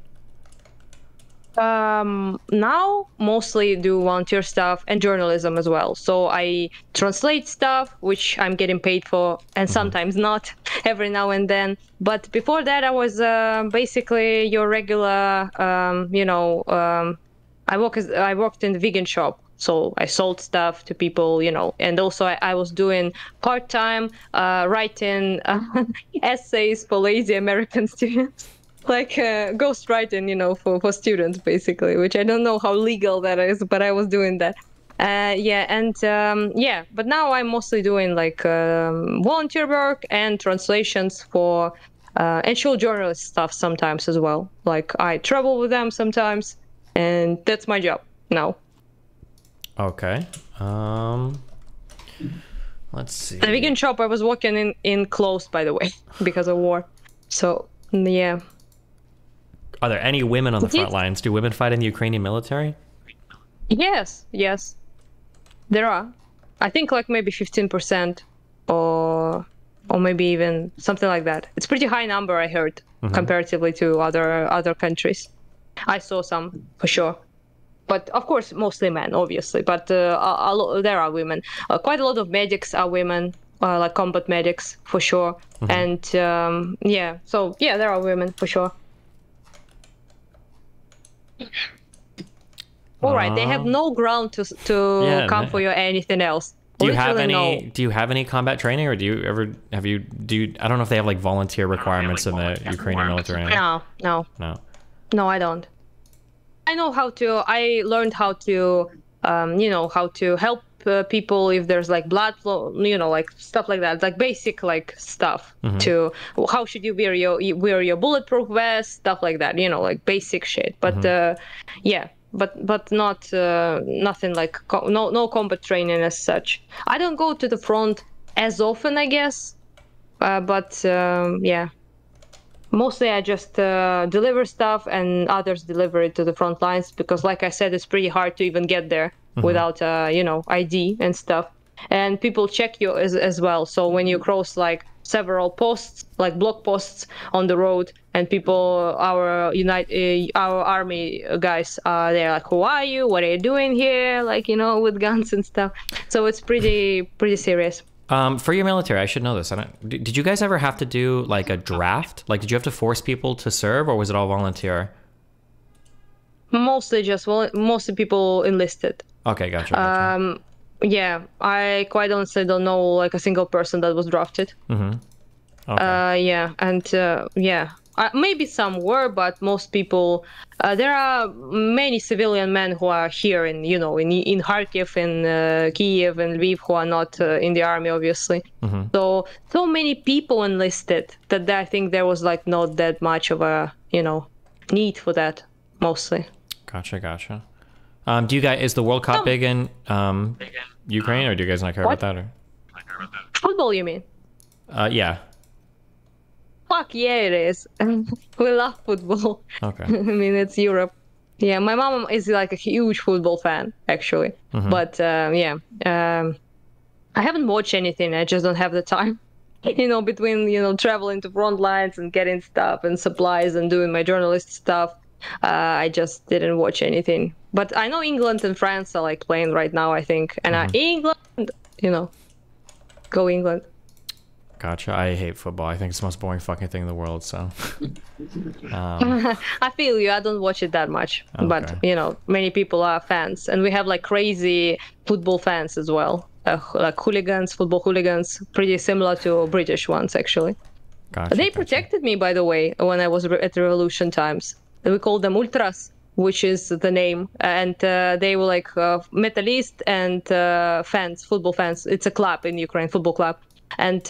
Now mostly do volunteer stuff and journalism as well. So I translate stuff, which I'm getting paid for, and sometimes not, every now and then. But before that, I was basically your regular, I worked in the vegan shop. So I sold stuff to people, and also I was doing part-time writing essays for lazy American students. Like ghostwriting, for students, basically, which I don't know how legal that is, but I was doing that. But now I'm mostly doing like volunteer work and translations for and show journalist stuff sometimes as well. Like I travel with them sometimes, and that's my job now. Okay. Let's see. The vegan shop I was working in closed, by the way, because of war. So yeah. Are there any women on the front lines? Do women fight in the Ukrainian military? Yes, there are. I think like maybe 15% or maybe even something like that. It's pretty high number, I heard, comparatively to other countries. I saw some for sure. But of course, mostly men, obviously. But there are women. Quite a lot of medics are women, like combat medics for sure. And there are women for sure. All right, they have no ground to come for you or anything else. Do you have any combat training, or I don't know if they have like volunteer requirements in the Ukrainian military. No, I don't. I learned how to how to help people if there's like blood flow, like stuff like that, like basic like stuff. To how should you wear your bulletproof vest, stuff like that, like basic shit. But but not nothing like no combat training as such. I don't go to the front as often, I guess, but mostly I just deliver stuff and others deliver it to the front lines, because like I said, it's pretty hard to even get there without ID and stuff, and people check you as well. So when you cross like several posts, like block posts on the road, and people, our army guys are there, like, who are you, what are you doing here, like, with guns and stuff. So it's pretty serious. For your military, I should know this. Did you guys ever have to do like a draft? Like, did you have to force people to serve, or was it all volunteer? Mostly people enlisted. Okay, gotcha. Yeah, I quite honestly don't know like a single person that was drafted. Okay. Maybe some were, but most people. There are many civilian men who are here in Kharkiv, in Kiev, and Lviv, who are not in the army, obviously. So many people enlisted that I think there was like not that much of a need for that, mostly. Gotcha. Is the World Cup big in Ukraine, or do you guys not care about that? Or? Football, you mean? Yeah. Fuck yeah, it is. We love football. Okay. I mean, it's Europe. Yeah, my mom is like a huge football fan, actually. But I haven't watched anything. I just don't have the time. Between traveling to front lines and getting stuff and supplies and doing my journalist stuff, I just didn't watch anything. But I know England and France are like playing right now, I think. And England, go England. Gotcha. I hate football. I think it's the most boring fucking thing in the world, so. I feel you. I don't watch it that much. Okay. But, you know, many people are fans. And we have like crazy football fans as well. Like hooligans, football hooligans, pretty similar to British ones, actually. Gotcha, they protected me, by the way, when I was at the Revolution times. We called them Ultras, which is the name. And they were like metalist and fans, football fans. It's a club in Ukraine, football club. And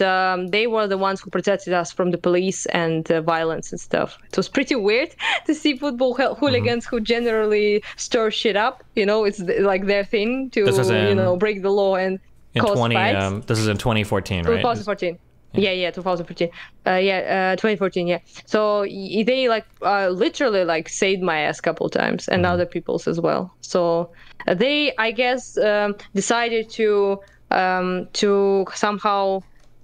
they were the ones who protected us from the police and violence and stuff. It was pretty weird to see football hooligans who generally stir shit up. You know, it's like their thing to, you know, break the law and cause fights. This is in 2014, right? 2014. Yeah, 2014. 2014, yeah. So they like literally like saved my ass a couple times and other people's as well. So they, I guess, decided to somehow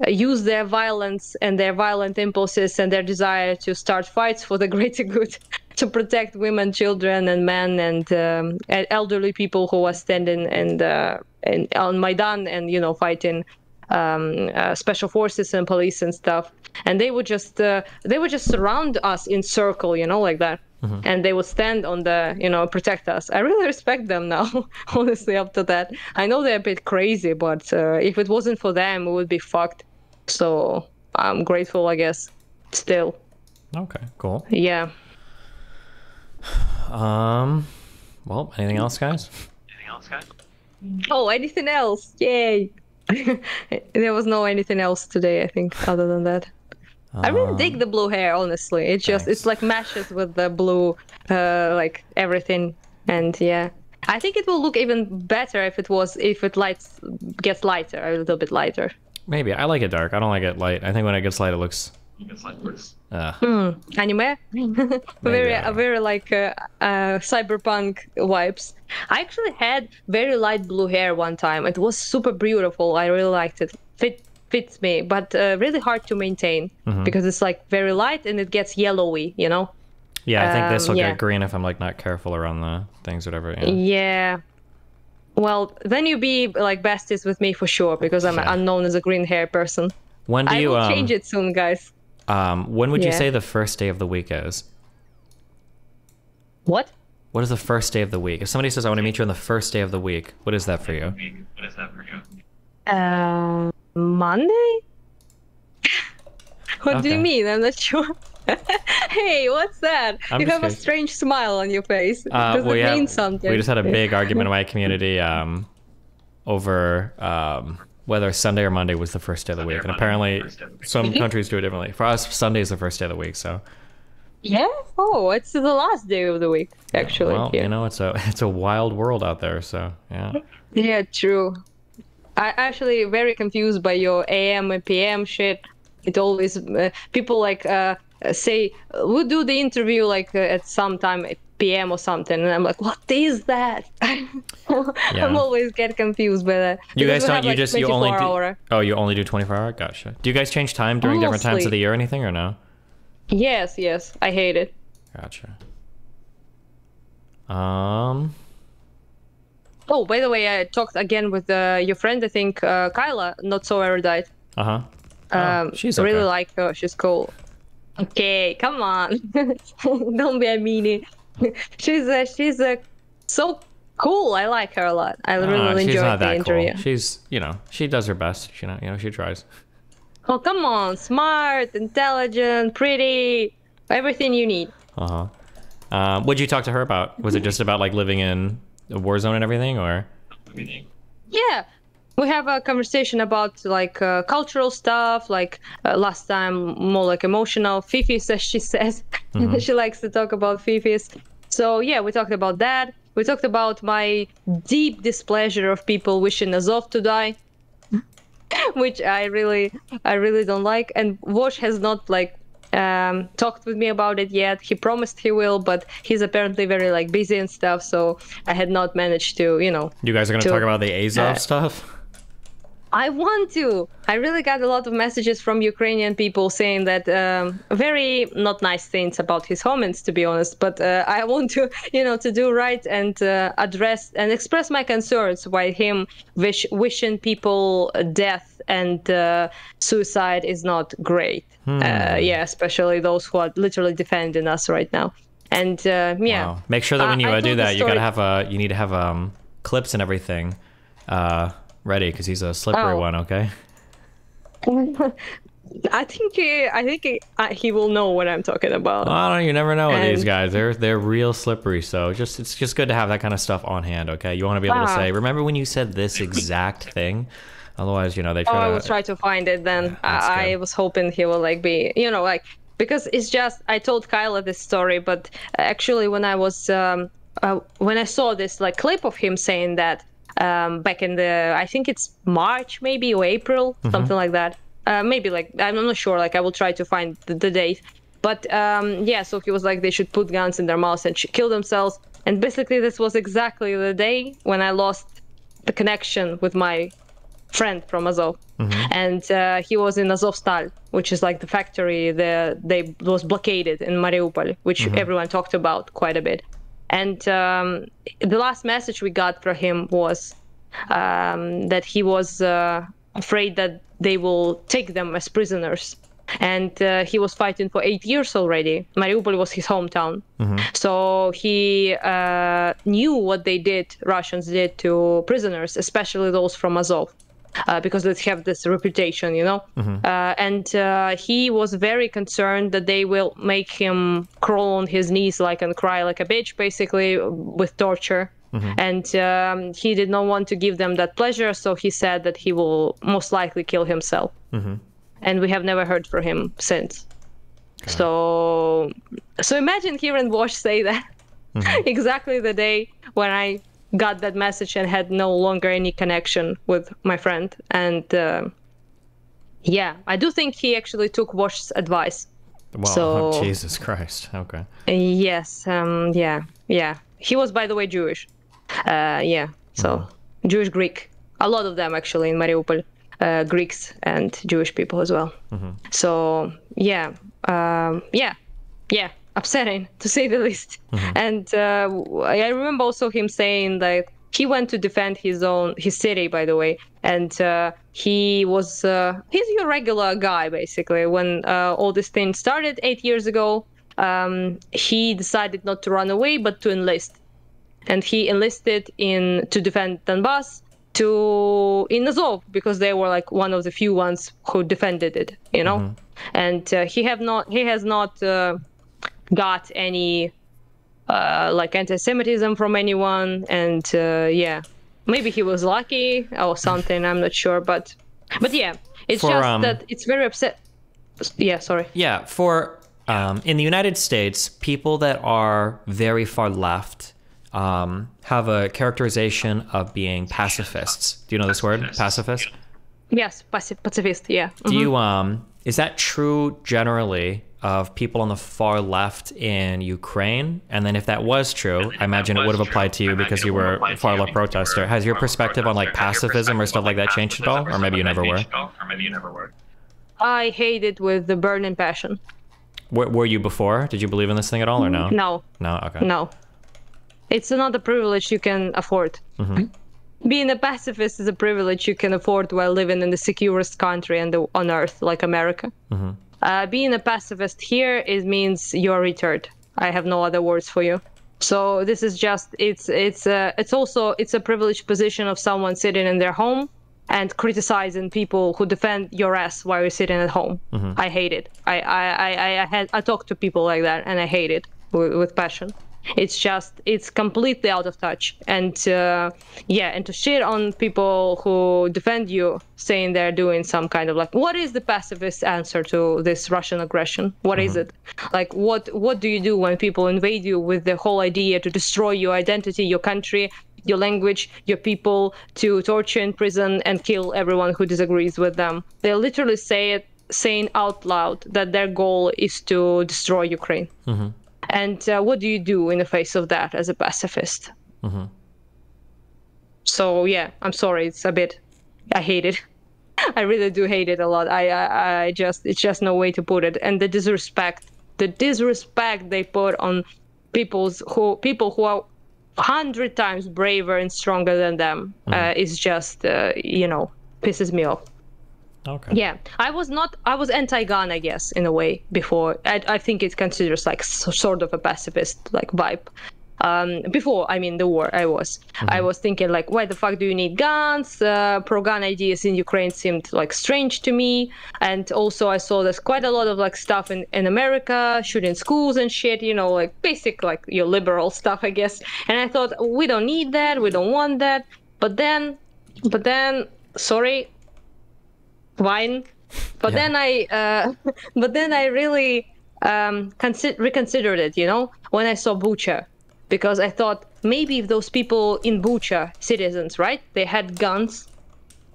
use their violence and their violent impulses and their desire to start fights for the greater good, to protect women, children, and men, and elderly people who are standing and on Maidan and, you know, fighting special forces and police and stuff. And they would just surround us in circle, you know, like that. And they would stand on the, you know, protect us. I really respect them now, honestly, after that. I know they're a bit crazy, but if it wasn't for them, we would be fucked. So I'm grateful, I guess, still. Okay, cool. Yeah. Well, anything else, guys? Oh, anything else? Yay. There was no anything else today, I think, other than that. I really dig the blue hair, honestly. It's just, it's like meshes with the blue, like everything. And yeah, I think it will look even better if it gets lighter, a little bit lighter. Maybe. I like it dark. I don't like it light. I think when it gets light, it looks... Anime? very like cyberpunk vibes. I actually had very light blue hair one time. It was super beautiful. I really liked it. Fits me, but really hard to maintain because it's like very light and it gets yellowy, you know? Yeah, I think this will get green if I'm like not careful around the things, whatever. Yeah. Well, then you be like besties with me for sure because I'm unknown as a green hair person. When do you I will change it soon, guys. When would you say the first day of the week is? What? What is the first day of the week? If somebody says, I want to meet you on the first day of the week, what is that for you? Monday? What do you mean? I'm not sure. Hey, what's that? You have a strange smile on your face. Does it mean something? We just had a big argument in my community over whether Sunday or Monday was the first day of the week. And apparently some countries do it differently. For us, Sunday is the first day of the week, so... Yeah? Oh, it's the last day of the week, actually. Well, you know, it's a wild world out there, so, yeah. Yeah, true. I'm actually very confused by your AM and PM shit. It always... people, like, say, we'll do the interview, like, at some time, at PM or something, and I'm like, what is that? I'm always get confused by that. You guys don't, you only do... Oh, you only do 24-hour? Gotcha. Do you guys change time during different times of the year or anything, or no? Yes, I hate it. Gotcha. Oh, by the way, I talked again with your friend, I think, Kyla, not so erudite. She's okay. Really like her, she's cool. Okay, come on. Don't be a meanie. she's so cool. I like her a lot. I really enjoyed the interview. Cool. She's, you know, she does her best. You know, she tries. Oh, come on. Smart, intelligent, pretty, everything you need. What'd you talk to her about? Was it just about like living in a war zone and everything, or? Yeah. We have a conversation about like cultural stuff, like last time more like emotional, fifis, as she says. She likes to talk about fifis. So yeah, we talked about that. We talked about my deep displeasure of people wishing Azov to die, which I really don't like. And Vaush has not like talked with me about it yet. He promised he will, but he's apparently very like busy and stuff. So I had not managed to, you know. You guys are gonna talk about the Azov stuff? I want to. I really got a lot of messages from Ukrainian people saying that very not nice things about his comments, to be honest. But I want to, you know, to do right and address and express my concerns by him wishing people death and suicide is not great. Yeah, especially those who are literally defending us right now. And yeah, wow. Make sure that when you do that, you gotta have you need to have clips and everything ready, because he's a slippery one. Okay. I think he will know what I'm talking about. I don't know. You never know with these guys. They're real slippery. So it's just good to have that kind of stuff on hand. Okay, you want to be able to say, remember when you said this exact thing? Otherwise, they try to. I will try to find it then. I was hoping he will be, because it's just, I told Kyla this story, but actually when I was when I saw this clip of him saying that back in I think it's March maybe, or April, something like that. Maybe I'm not sure. I will try to find the date. But yeah, so he was they should put guns in their mouths and kill themselves. And basically this was exactly the day when I lost the connection with my friend from Azov. And he was in Azovstal, which is the factory they was blockaded in Mariupol, which everyone talked about quite a bit. And the last message we got from him was that he was afraid that they will take them as prisoners. And he was fighting for 8 years already. Mariupol was his hometown. So he knew what Russians did to prisoners, especially those from Azov, because they have this reputation, and he was very concerned that they will make him crawl on his knees and cry like a bitch, basically, with torture. And he did not want to give them that pleasure, so he said that he will most likely kill himself. And we have never heard from him since. So imagine hearing Vaush say that exactly the day when I got that message and had no longer any connection with my friend. And yeah, I do think he actually took Vaush's advice. Wow, so, Jesus Christ. Okay. Yes, yeah. He was, by the way, Jewish. Yeah, so Jewish Greek. A lot of them actually in Mariupol, Greeks and Jewish people as well. So yeah, upsetting to say the least. And I remember also him saying that he went to defend his city, by the way, and he's your regular guy basically. When all this thing started 8 years ago, he decided not to run away but to enlist. And he enlisted to defend Donbass in Azov, because they were one of the few ones who defended it, And he has not got any anti-Semitism from anyone, and yeah, maybe he was lucky or something. I'm not sure, but yeah, it's just that it's very upset. Yeah, sorry. Yeah, in the United States, people that are very far left have a characterization of being pacifists. Do you know this word, pacifist? Yes, pacifist. Yeah. Do you is that true generally of people on the far left in Ukraine? And then if that was true, I imagine it would have applied to you because you were a far left protester. Has your perspective on pacifism or stuff like that changed at all? Or maybe you never were? I hate it with the burning passion. Were you before? Did you believe in this thing at all or no? No. No? Okay. No. It's not a privilege you can afford. Being a pacifist is a privilege you can afford while living in the securest country on earth, like America. Being a pacifist here, it means you're retarded. I have no other words for you. So this is just, it's a privileged position of someone sitting in their home and criticizing people who defend your ass while you're sitting at home. I hate it. I talk to people like that, and I hate it with passion. It's completely out of touch. And yeah, and to shit on people who defend you, saying they're doing some kind of what is the pacifist answer to this Russian aggression? What is it? What do you do when people invade you with the whole idea to destroy your identity, your country, your language, your people, to torture in prison and kill everyone who disagrees with them? They literally saying out loud that their goal is to destroy Ukraine. And what do you do in the face of that as a pacifist? So yeah, I'm sorry, I hate it. I really do hate it a lot. It's just no way to put it. And the disrespect they put on people who are 100 times braver and stronger than them is just, pisses me off. Okay. Yeah, I was anti-gun, I guess, in a way before. I think it considers like sort of a pacifist like vibe. Before, I mean, the war, I was thinking like, why the fuck do you need guns? Pro-gun ideas in Ukraine seemed like strange to me. And also I saw there's quite a lot of like stuff in America, shooting schools and shit, you know, like basic, like your liberal stuff, I guess. And I thought, we don't need that. We don't want that. But then, sorry, wine. But then I really reconsidered it, you know, when I saw Bucha. Because I thought maybe if those people in Bucha, citizens, right, they had guns,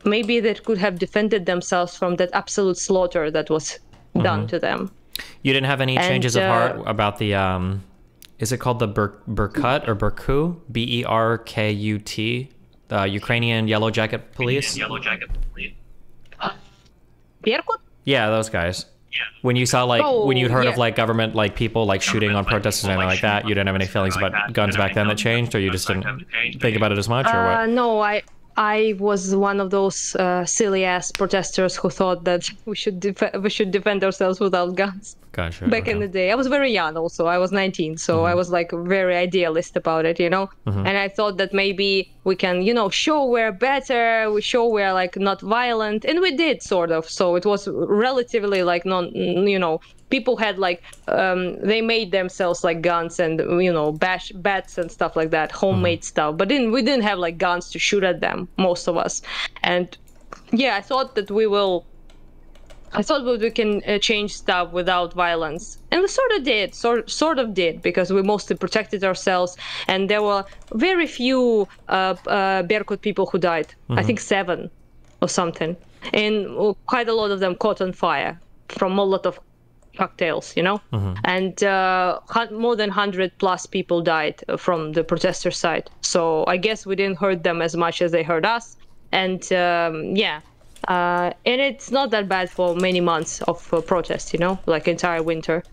maybe they could have defended themselves from that absolute slaughter that was done to them. You didn't have any changes of heart about the, is it called the Berkut or Berkut? B-E-R-K-U-T, the Ukrainian Yellow Jacket Police? Berkut? Yeah, those guys. When you saw like when you'd heard of like government like people like shooting on protesters and anything like that, you didn't have any feelings about guns back then that changed, or you just didn't think about it as much, or what? No, I was one of those silly ass protesters who thought that we should defend ourselves without guns. Gotcha. Back in the day, I was very young. Also, I was 19, so I was like very idealist about it, you know. And I thought that maybe we can, you know, show we're better. We show we're like not violent, and we did sort of. So it was relatively like you know, people had like they made themselves like guns and, you know, bats and stuff like that, homemade stuff. But we didn't have like guns to shoot at them, most of us. And yeah, I thought we can change stuff without violence, and we sort of did, because we mostly protected ourselves, and there were very few Berkut people who died. I think 7 or something, and quite a lot of them caught on fire from Molotov cocktails, you know. And more than 100+ people died from the protester side. So I guess we didn't hurt them as much as they hurt us, and yeah. And it's not that bad for many months of protest, you know, like entire winter.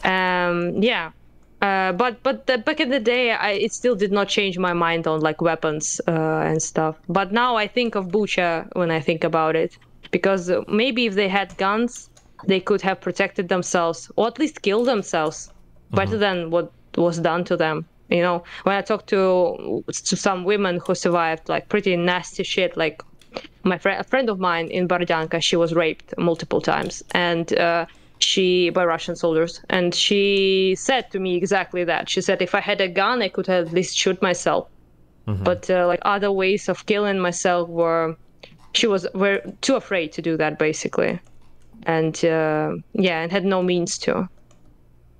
Yeah. But back in the day, it still did not change my mind on like weapons and stuff. But now I think of Bucha when I think about it, because maybe if they had guns, they could have protected themselves, or at least killed themselves better than what was done to them. You know, when I talked to some women who survived like pretty nasty shit, like a friend of mine in Bardyanka, she was raped multiple times, and by Russian soldiers, and she said to me exactly that. She said, if I had a gun, I could at least shoot myself. But like other ways of killing myself she was too afraid to do that, basically. And yeah, and had no means to.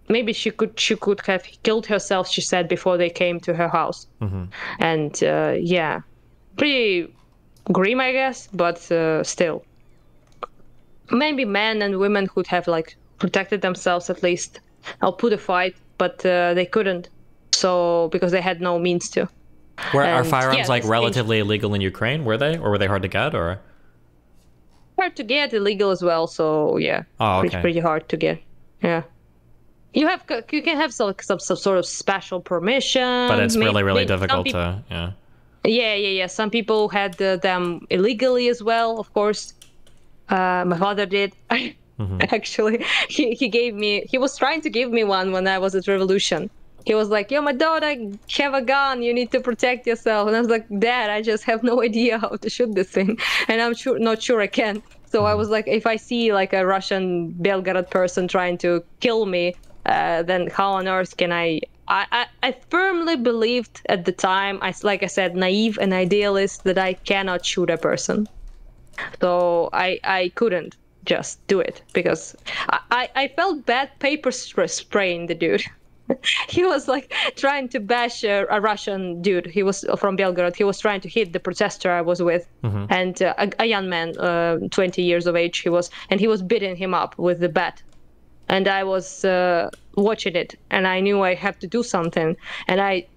Maybe she could have killed herself, she said, before they came to her house. And yeah, pretty grim, I guess, but still. Maybe men and women could have like protected themselves at least, or put a fight, but they couldn't. So because they had no means to. Are firearms like relatively illegal in Ukraine? Were they, or were they hard to get, or? Hard to get, illegal as well. So yeah, pretty hard to get. Yeah. You can have some sort of special permission, but it's really difficult to Yeah. Some people had them illegally as well, of course. My father did. Actually, he was trying to give me one when I was at Revolution. He was like, yo, my daughter have a gun, you need to protect yourself. And I was like, Dad, I just have no idea how to shoot this thing, and I'm not sure I can. So I was like, if I see like a Russian Belgorod person trying to kill me, then how on earth can I firmly believed at the time, like I said, naive and idealist, that I cannot shoot a person. So I couldn't just do it, because I felt bad paper spraying the dude. He was like trying to bash a Russian dude. He was from Belgorod. He was trying to hit the protester I was with, and a young man, 20 years of age he was, and he was beating him up with the bat. And I was watching it, and I knew I had to do something. And I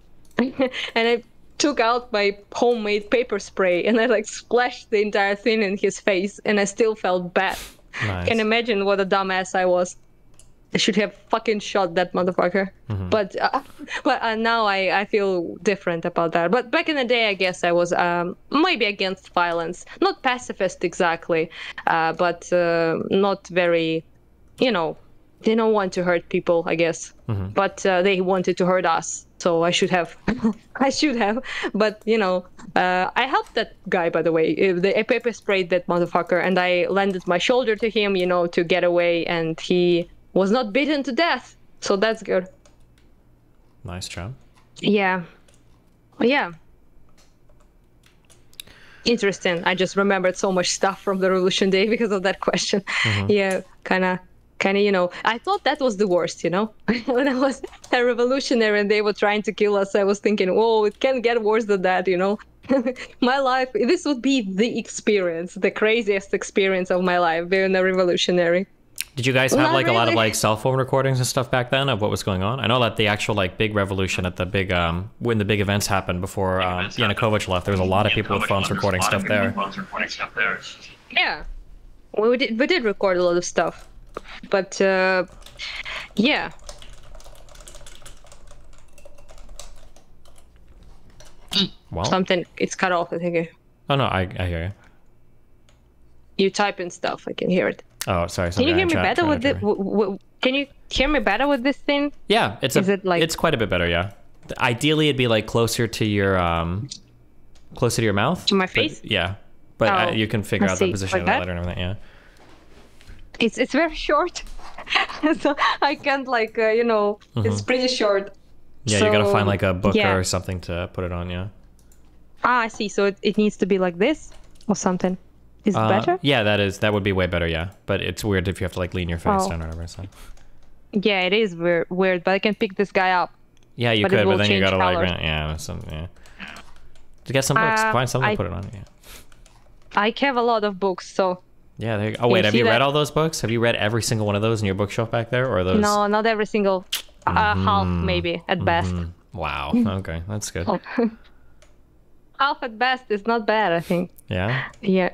took out my homemade paper spray, and I like splashed the entire thing in his face, and I still felt bad. Nice. Can imagine what a dumbass I was. I should have fucking shot that motherfucker. But now I feel different about that. But back in the day, I guess I was maybe against violence, not pacifist exactly, but not very, they don't want to hurt people, I guess. But they wanted to hurt us, so I should have. I should have. But I helped that guy, by the way. I pepper sprayed that motherfucker, and I landed my shoulder to him, to get away, and he was not beaten to death, so that's good. Nice job. Yeah. Interesting. I just remembered so much stuff from the Revolution Day because of that question. Yeah, kind of, I thought that was the worst, when I was a revolutionary and they were trying to kill us, I was thinking, whoa, it can't get worse than that, My life, this would be the experience, the craziest experience of my life, being a revolutionary. Did you guys have a lot of cell phone recordings and stuff back then of what was going on? I know that the actual big revolution at the big when the big events happened before Yanukovych left, there was a lot of people with phones recording stuff there. Yeah, we did record a lot of stuff, but yeah. Well, something it's cut off. I think. Oh no, I hear you. You type in stuff. I can hear it. Oh, sorry. Can you hear me better with this? Can you hear me better with this thing? Yeah, it's quite a bit better. Yeah, ideally it'd be closer to your mouth. To my face. But you can figure out the position of that later and everything. Yeah. It's very short, so I can't it's pretty short. Yeah, you gotta find a book or something to put it on. Yeah. Ah, I see. So it needs to be like this or something. Is it better? Yeah, that would be way better, yeah. But it's weird if you have to lean your face down or whatever. So. Yeah, it is weird, but I can pick this guy up. Yeah, you could, but then you gotta to get some books, find something to put it on. Yeah. I have a lot of books, so. Yeah, there you go. Oh wait, have you read all those books? Have you read every single one of those in your bookshelf back there, or are those? No, not every single. Half maybe at best. Wow. Okay, that's good. Half at best is not bad, I think. Yeah? Yeah.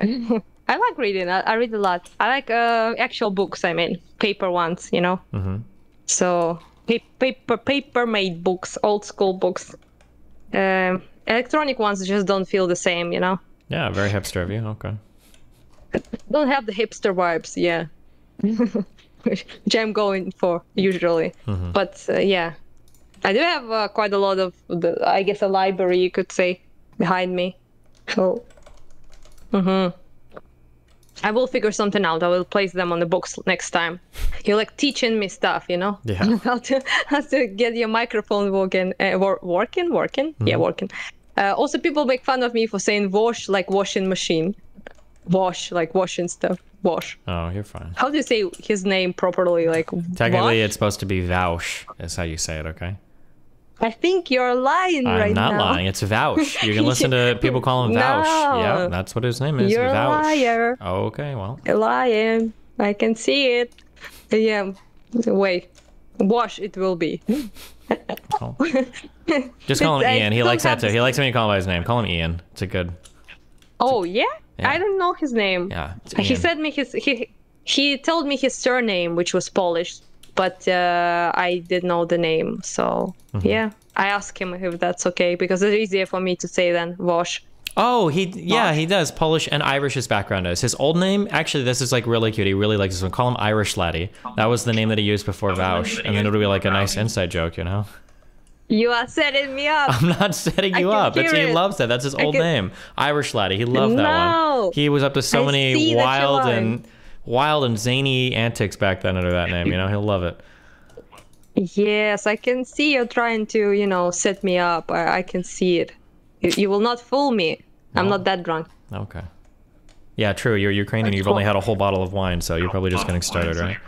I like reading. I read a lot. I like actual books, paper ones, So, paper-made books, old school books. Electronic ones just don't feel the same, Yeah, very hipster of you. Okay. Don't have the hipster vibes, yeah. Which I'm going for, usually. But, yeah. I do have quite a lot of, I guess, a library, you could say, behind me. So, I will figure something out. I will place them on the books next time. You're teaching me stuff, Yeah. how to get your microphone working. Working? Yeah, working. Also, people make fun of me for saying Vaush like washing machine. Wash, like washing stuff. Wash. Oh, you're fine. How do you say his name properly? Technically, it's supposed to be Vaush, is how you say it, okay? I think you're lying right now. I'm not lying. It's Vaush. You can listen to people call him Vaush. No. Yeah, that's what his name is. You're Vaush. A liar. Oh, okay, well. You're lying. I can see it. Yeah. Wait. Wash it will be. Oh. Just call him Ian. He likes that too. He likes when you call him by his name. Call him Ian. It's a good. Oh, yeah? I don't know his name. Yeah. He said me he told me his surname, which was Polish, but I didn't know the name. So yeah, I asked him if that's okay because it's easier for me to say than Vaush. Oh, he does. Polish and Irish his background is. His old name, actually, this is really cute. He really likes this one. Call him Irish Laddie. That was the name that he used before Vaush, and then it'll be a nice inside joke, You are setting me up. I'm not setting you up. He loves that. That's his old name. Irish Laddie. He loved that one. He was up to so many wild and zany antics back then under that name. He'll love it. Yes, I can see you're trying to, set me up. I can see it. You will not fool me. No. I'm not that drunk. Okay. Yeah, true. You're Ukrainian. You've only had a whole bottle of wine, so you're probably just getting started, right?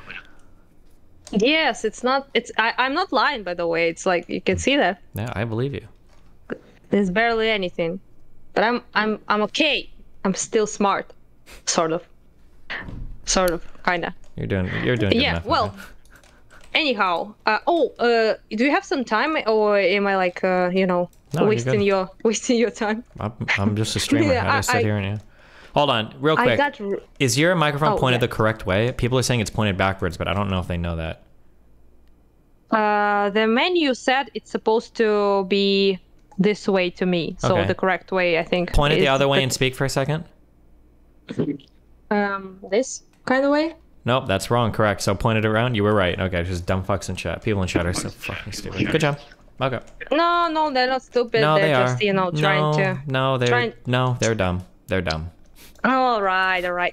Yes, it's not. I'm not lying, by the way. It's you can see that. Yeah, I believe you. There's barely anything, but I'm okay. I'm still smart, sort of, kinda. You're doing good enough. Well, anyhow. Do you have some time, or am I wasting your time? I'm just a streamer. I just sit here and Hold on, real quick. Is your microphone pointed the correct way? People are saying it's pointed backwards, but I don't know if they know that. The menu said it's supposed to be this way to me. So okay. the correct way, I think. Point it the other way and speak for a second. This kind of way? Nope, that's wrong. Correct. So point it around. You were right. Okay, just dumb fucks in chat. People in chat are so fucking stupid. Good job. Okay. No, they're not stupid. No, they're they just, are. you know, trying to. No, they're dumb. They're dumb. All right.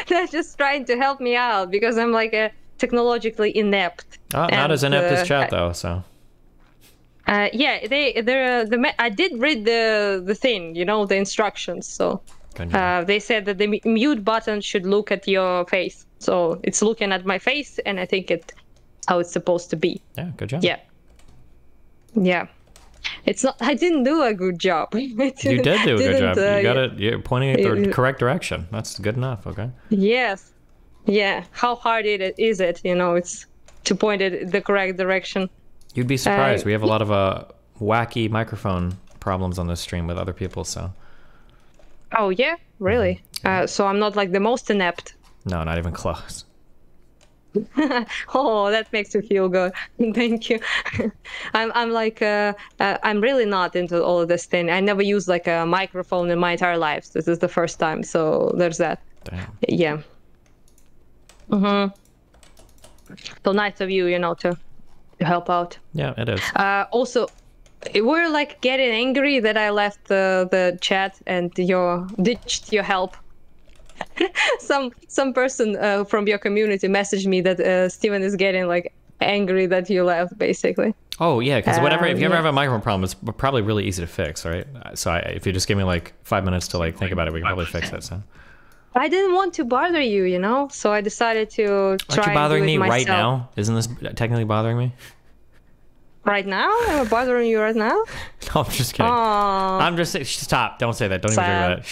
They're just trying to help me out because I'm like a technologically inept. Not as inept as chat though. So. Yeah, I did read the thing, you know, the instructions. So they said that the mute button should look at your face. So it's looking at my face, and I think it's how it's supposed to be. Yeah, good job. Yeah. It's not. I didn't do a good job. You did do a good job. You got it. You're pointing in the correct direction. That's good enough. Okay. Yes. Yeah. How hard is it? You know, it's to point it the correct direction. You'd be surprised. We have a lot of wacky microphone problems on this stream with other people. So. Oh yeah, really? So I'm not like the most inept. No, not even close. Oh, that makes me feel good. Thank you. I'm like I'm really not into all of this thing. I never used like a microphone in my entire life. This is the first time, so there's that. Damn. Yeah. So nice of you, you know, to help out. Yeah, it is. Also, we're like getting angry that I left the chat and ditched your help. some person from your community messaged me that Steven is getting like angry that you left, basically. Oh yeah, because if you ever have a microphone problem, it's probably really easy to fix, right? So if you just give me like 5 minutes to like think about it, we can probably fix it. So. I didn't want to bother you, you know, so I decided to try. Aren't you bothering and do it me myself. right now? Isn't this technically bothering me? Right now? Am I bothering you right now? No, I'm just kidding. Aww. I'm just stop. Don't say that. Don't even do that.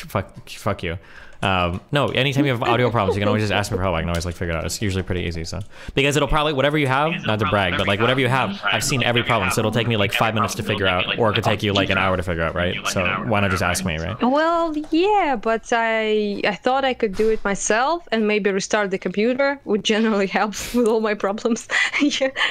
Fuck you. No, anytime you have audio problems, you can always just ask me for help. I can always like figure it out. It's usually pretty easy. So because it'll probably whatever you have, not to brag, but like whatever you have, I've seen every problem. So it'll take me like 5 minutes to figure out, or it could take you like an hour to figure out, right? So why not just ask me, right? Well, yeah, but I thought I could do it myself and maybe restart the computer, which generally helps with all my problems.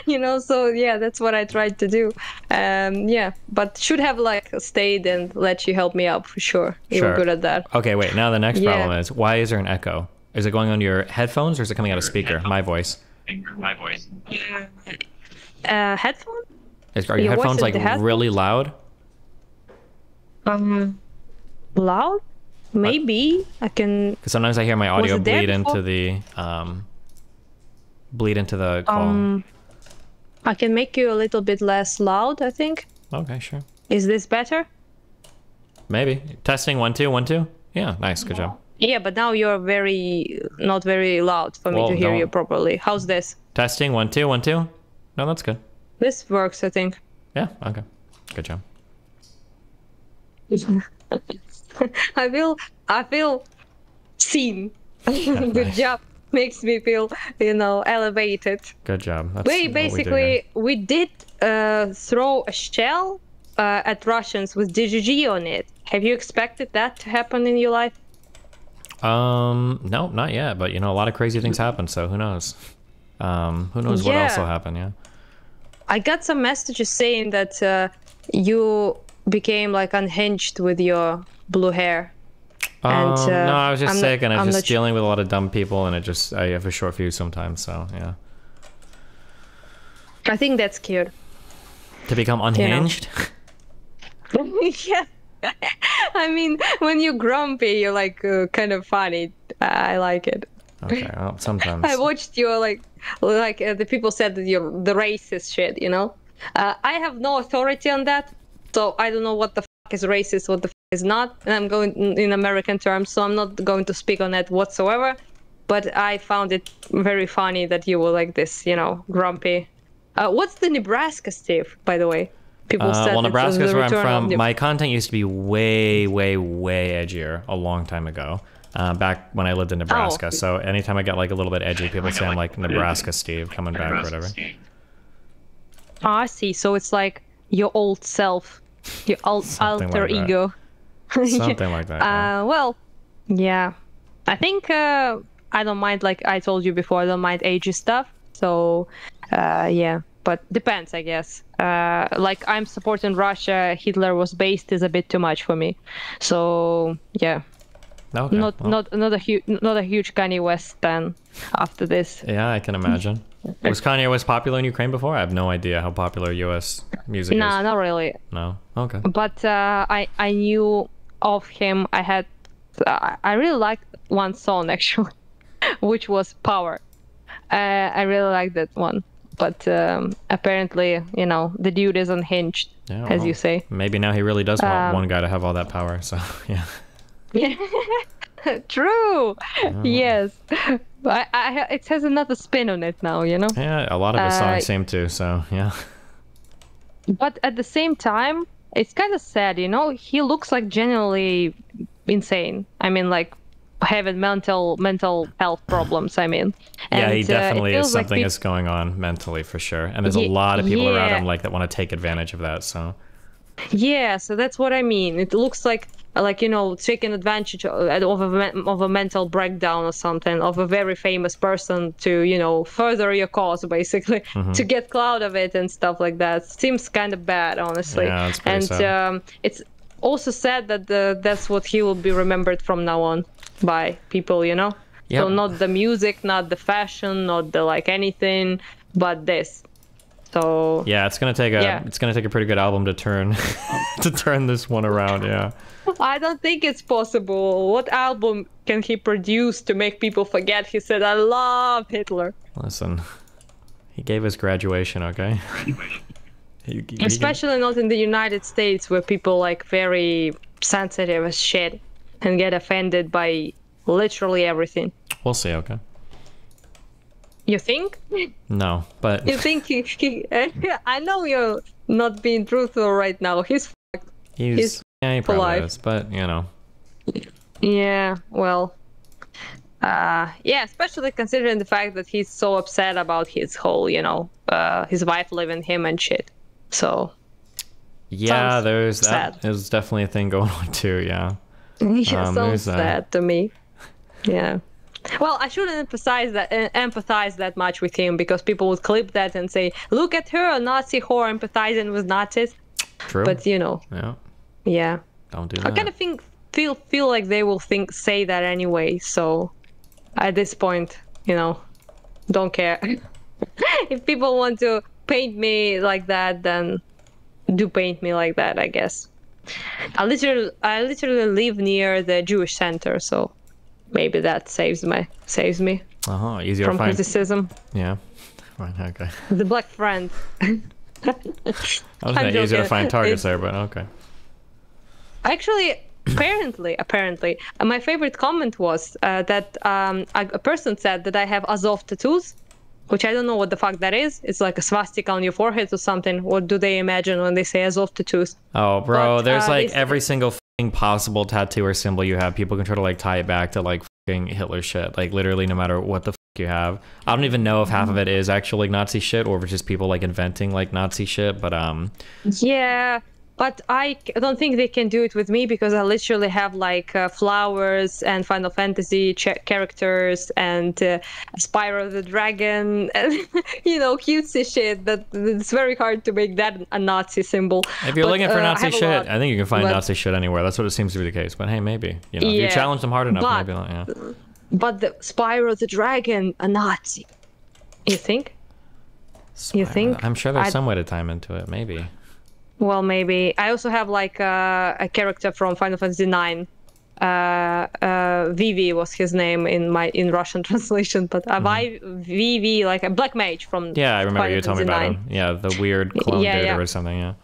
You know, so yeah, that's what I tried to do. Yeah, but should have like stayed and let you help me out for sure. You were good at that. Okay, wait. Now the next problem is, why is there an echo? Is it going on your headphones or is it coming out of speaker? My voice. Headphone? Are your headphones like really loud? Loud? Maybe I can. Because sometimes I hear my audio bleed into the call. I can make you a little bit less loud, I think. Okay, sure. Is this better? Maybe. Testing 1 2 1 2. Yeah, nice, good job. Yeah, but now you're not very loud for me to hear you properly. How's this? Testing 1 2 1 2. No, that's good. This works, I think. Yeah. Okay. Good job. I feel seen. Good nice. Job. Makes me feel, you know, elevated. Good job. That's we did throw a shell at Russians with DGG on it. Have you expected that to happen in your life? No, not yet. But you know, a lot of crazy things happen. So who knows? Who knows what else will happen? Yeah. I got some messages saying that you became like unhinged with your blue hair. And, no, I was just sick and I'm just dealing with a lot of dumb people and I have a short fuse sometimes, so yeah. I think that's cute. To become unhinged? You know? Yeah. I mean, when you're grumpy, you're like kind of funny. I like it. Okay, well, sometimes. I watched your the people said that you're the racist shit, you know? I have no authority on that, so I don't know what the fuck is racist, what the fuck is not, and I'm going in American terms, so I'm not going to speak on that whatsoever, but I found it very funny that you were like this, you know, grumpy. What's the Nebraska, Steve, by the way? People said well, Nebraska is where I'm from. My content used to be way, way, way edgier a long time ago, back when I lived in Nebraska. So anytime I get like a little bit edgy, people say I'm like Nebraska Steve coming back or whatever. Oh, I see. So it's like your old self, your alter ego. Something like that. Yeah. Well, yeah. I think I don't mind, like I told you before, I don't mind edgy stuff. So, yeah. but depends, I guess. Like I'm supporting Russia, Hitler was based is a bit too much for me. So yeah. Okay. Not a huge Kanye West fan after this. Yeah, I can imagine. Was Kanye West popular in Ukraine before? I have no idea how popular U.S. music is. Nah, not really. No. Okay. But I knew of him. I really liked one song actually, which was Power. I really liked that one. But apparently, you know, the dude is unhinged, as you say. Maybe now he really does want one guy to have all that power. So yeah. Yeah. True. Yes. It has another spin on it now, you know. Yeah, a lot of his songs seem to. So yeah. But at the same time, it's kind of sad, you know. He looks like genuinely insane. I mean, like having mental health problems. I mean. Yeah, he definitely is something is going on mentally for sure. And there's a lot of people around him like that want to take advantage of that. So. Yeah, so that's what I mean. It looks like you know, taking advantage of a mental breakdown or something of a very famous person to, you know, further your cause basically, to get clout of it and stuff like that. Seems kind of bad, honestly. Yeah, that's pretty sad. It's also sad that that's what he will be remembered from now on by people, you know. Yep. So not the music, not the fashion, not the like anything, but this. So yeah, it's gonna take a pretty good album to turn this one around. Yeah. I don't think it's possible. What album can he produce to make people forget he said, I love Hitler? Listen, he gave his graduation, okay? Especially not in the United States, where people like very sensitive as shit and get offended by literally everything. We'll see, okay? You think? No, but... You think he I know you're not being truthful right now. He's fucked. He's yeah, he probably is, but, you know. Yeah, well... yeah, especially considering the fact that he's so upset about his whole, you know, his wife leaving him and shit. So... Yeah, there's that. There's definitely a thing going on too, yeah. Yeah, sounds sad to me. Yeah. Well, I shouldn't empathize that much with him, because people would clip that and say, look at her, a Nazi whore empathizing with Nazis. True. But, you know. Yeah. Yeah. Don't do that. I kind of feel like they will say that anyway, so at this point, you know, don't care. If people want to paint me like that, then do paint me like that, I guess. I literally live near the Jewish center, so maybe that saves me easier from to find criticism. Yeah. Right, okay. The black friend. I was saying easier to find targets there, but okay. Actually, apparently, my favorite comment was that a person said that I have Azov tattoos, which I don't know what the fuck that is. It's like a swastika on your forehead or something. What do they imagine when they say Azov tattoos? Oh, bro, there's like every single fucking possible tattoo or symbol you have. People can try to like tie it back to like fucking Hitler shit. Like literally no matter what the fuck you have. I don't even know if half of it is actually Nazi shit or if it's just people like inventing like Nazi shit, but yeah. But I don't think they can do it with me, because I literally have like flowers and Final Fantasy characters and Spyro the Dragon and, you know, cutesy shit that it's very hard to make that a Nazi symbol. If you're looking for Nazi shit, I think you can find Nazi shit anywhere. That's what it seems to be the case. But hey, maybe, you know, if you challenge them hard enough, maybe not, yeah. But the Spyro the Dragon, a Nazi. You think? Spyro, you think? I'm sure there's some way to time into it, maybe. Well, maybe. I also have like a character from Final Fantasy IX. Vivi was his name in Russian translation, but Vivi, like a black mage from. Yeah, I remember you told me about him. Yeah, the weird clone dude or something. Yeah.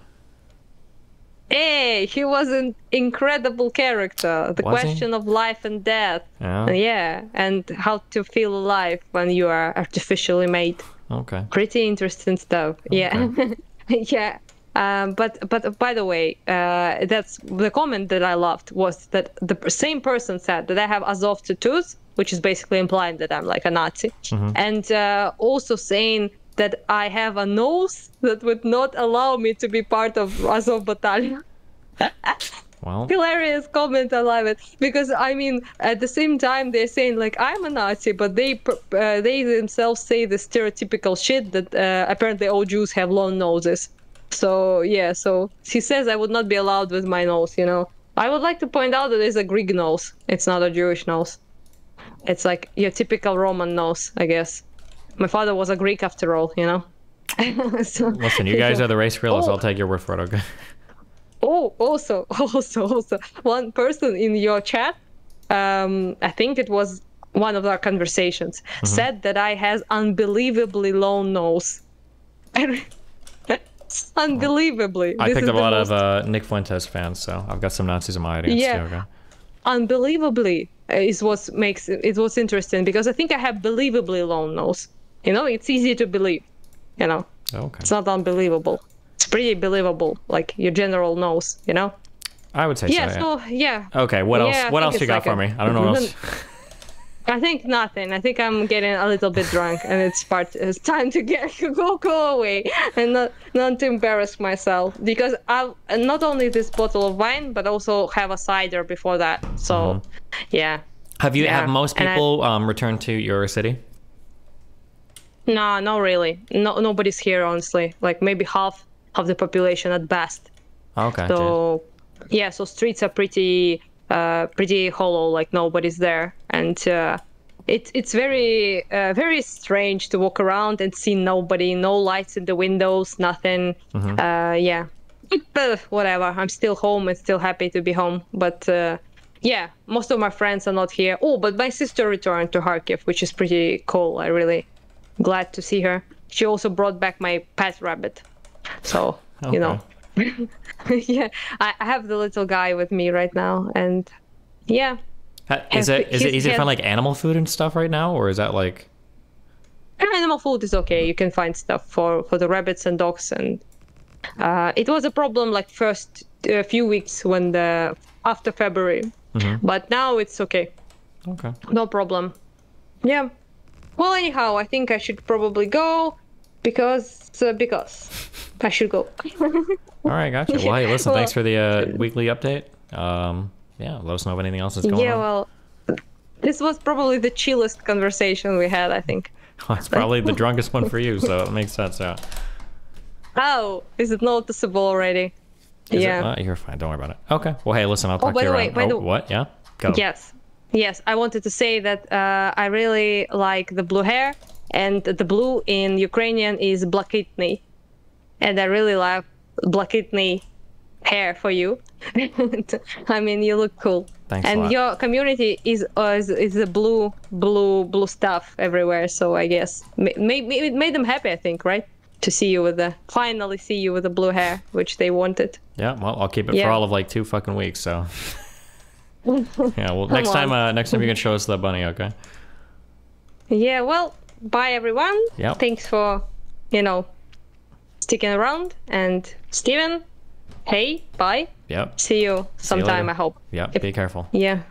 Hey, he was an incredible character. The question of life and death. Yeah. Yeah, and how to feel alive when you are artificially made. Okay. Pretty interesting stuff. Okay. Yeah. Yeah. But by the way, that's the comment that I loved was that the same person said that I have Azov tattoos, which is basically implying that I'm like a Nazi, and also saying that I have a nose that would not allow me to be part of Azov battalion. Well, hilarious comment. I love it because I mean, at the same time they're saying like I'm a Nazi, but they themselves say the stereotypical shit that apparently all Jews have long noses. So yeah, so he says I would not be allowed with my nose. You know, I would like to point out that it's a Greek nose. It's not a Jewish nose. It's like your typical Roman nose, I guess. My father was a Greek after all, you know. So, listen, you guys are the race realists. I'll take your word for it, okay? Oh, also, one person in your chat, I think it was one of our conversations, said that I has unbelievably long nose. Unbelievably. I picked up a lot of Nick Fuentes fans, so I've got some Nazis in my audience too, okay? Unbelievably is what makes it was interesting because I think I have believably long nose. You know, it's easy to believe. You know, It's not unbelievable. It's pretty believable, like your general nose. You know. I would say so. Yeah. So yeah. Okay. What else? What else you got for me? I don't know what else. I think nothing. I think I'm getting a little bit drunk, and it's time to go away and not to embarrass myself because I not only this bottle of wine, but also have a cider before that. So, yeah. Have most people returned to your city? No, not really. No, nobody's here honestly. Like maybe half of the population at best. Okay. So, yeah. So streets are pretty hollow. Like nobody's there, and it's very very strange to walk around and see nobody, no lights in the windows, nothing. Yeah, but whatever. I'm still home and still happy to be home. But yeah, most of my friends are not here. Oh, but my sister returned to Kharkiv, which is pretty cool. I really glad to see her. She also brought back my pet rabbit. So you know. Yeah, I have the little guy with me right now, and yeah. Is it easy to find like animal food and stuff right now, or is that like? Animal food is okay. You can find stuff for the rabbits and dogs, and it was a problem like first few weeks when after February, but now it's okay. Okay. No problem. Yeah. Well, anyhow, I think I should probably go because I should go. All right, gotcha. Well, hey, listen, thanks for the weekly update. Yeah, let us know if anything else is going on. Yeah, well, this was probably the chillest conversation we had, I think. Well, it's probably the drunkest one for you, so it makes sense, yeah. Oh, is it noticeable already? Yeah. You're fine, don't worry about it. Okay, well, hey, listen, I'll talk to you around. What? Yeah? Go. Yes, I wanted to say that I really like the blue hair, and the blue in Ukrainian is blakitny. And I really like blakitny hair for you. I mean, you look cool. Thanks and a lot. Your community is the blue stuff everywhere. So I guess it made them happy. I think, right? To see you finally see you with the blue hair, which they wanted. Yeah, well, I'll keep it for all of like 2 fucking weeks. So yeah, well, next time you can show us the bunny, okay? Yeah. Well, bye everyone. Yeah. Thanks for sticking around, and Steven. Hey, bye. Yep. See you sometime, I hope. Yep, be careful. Yeah.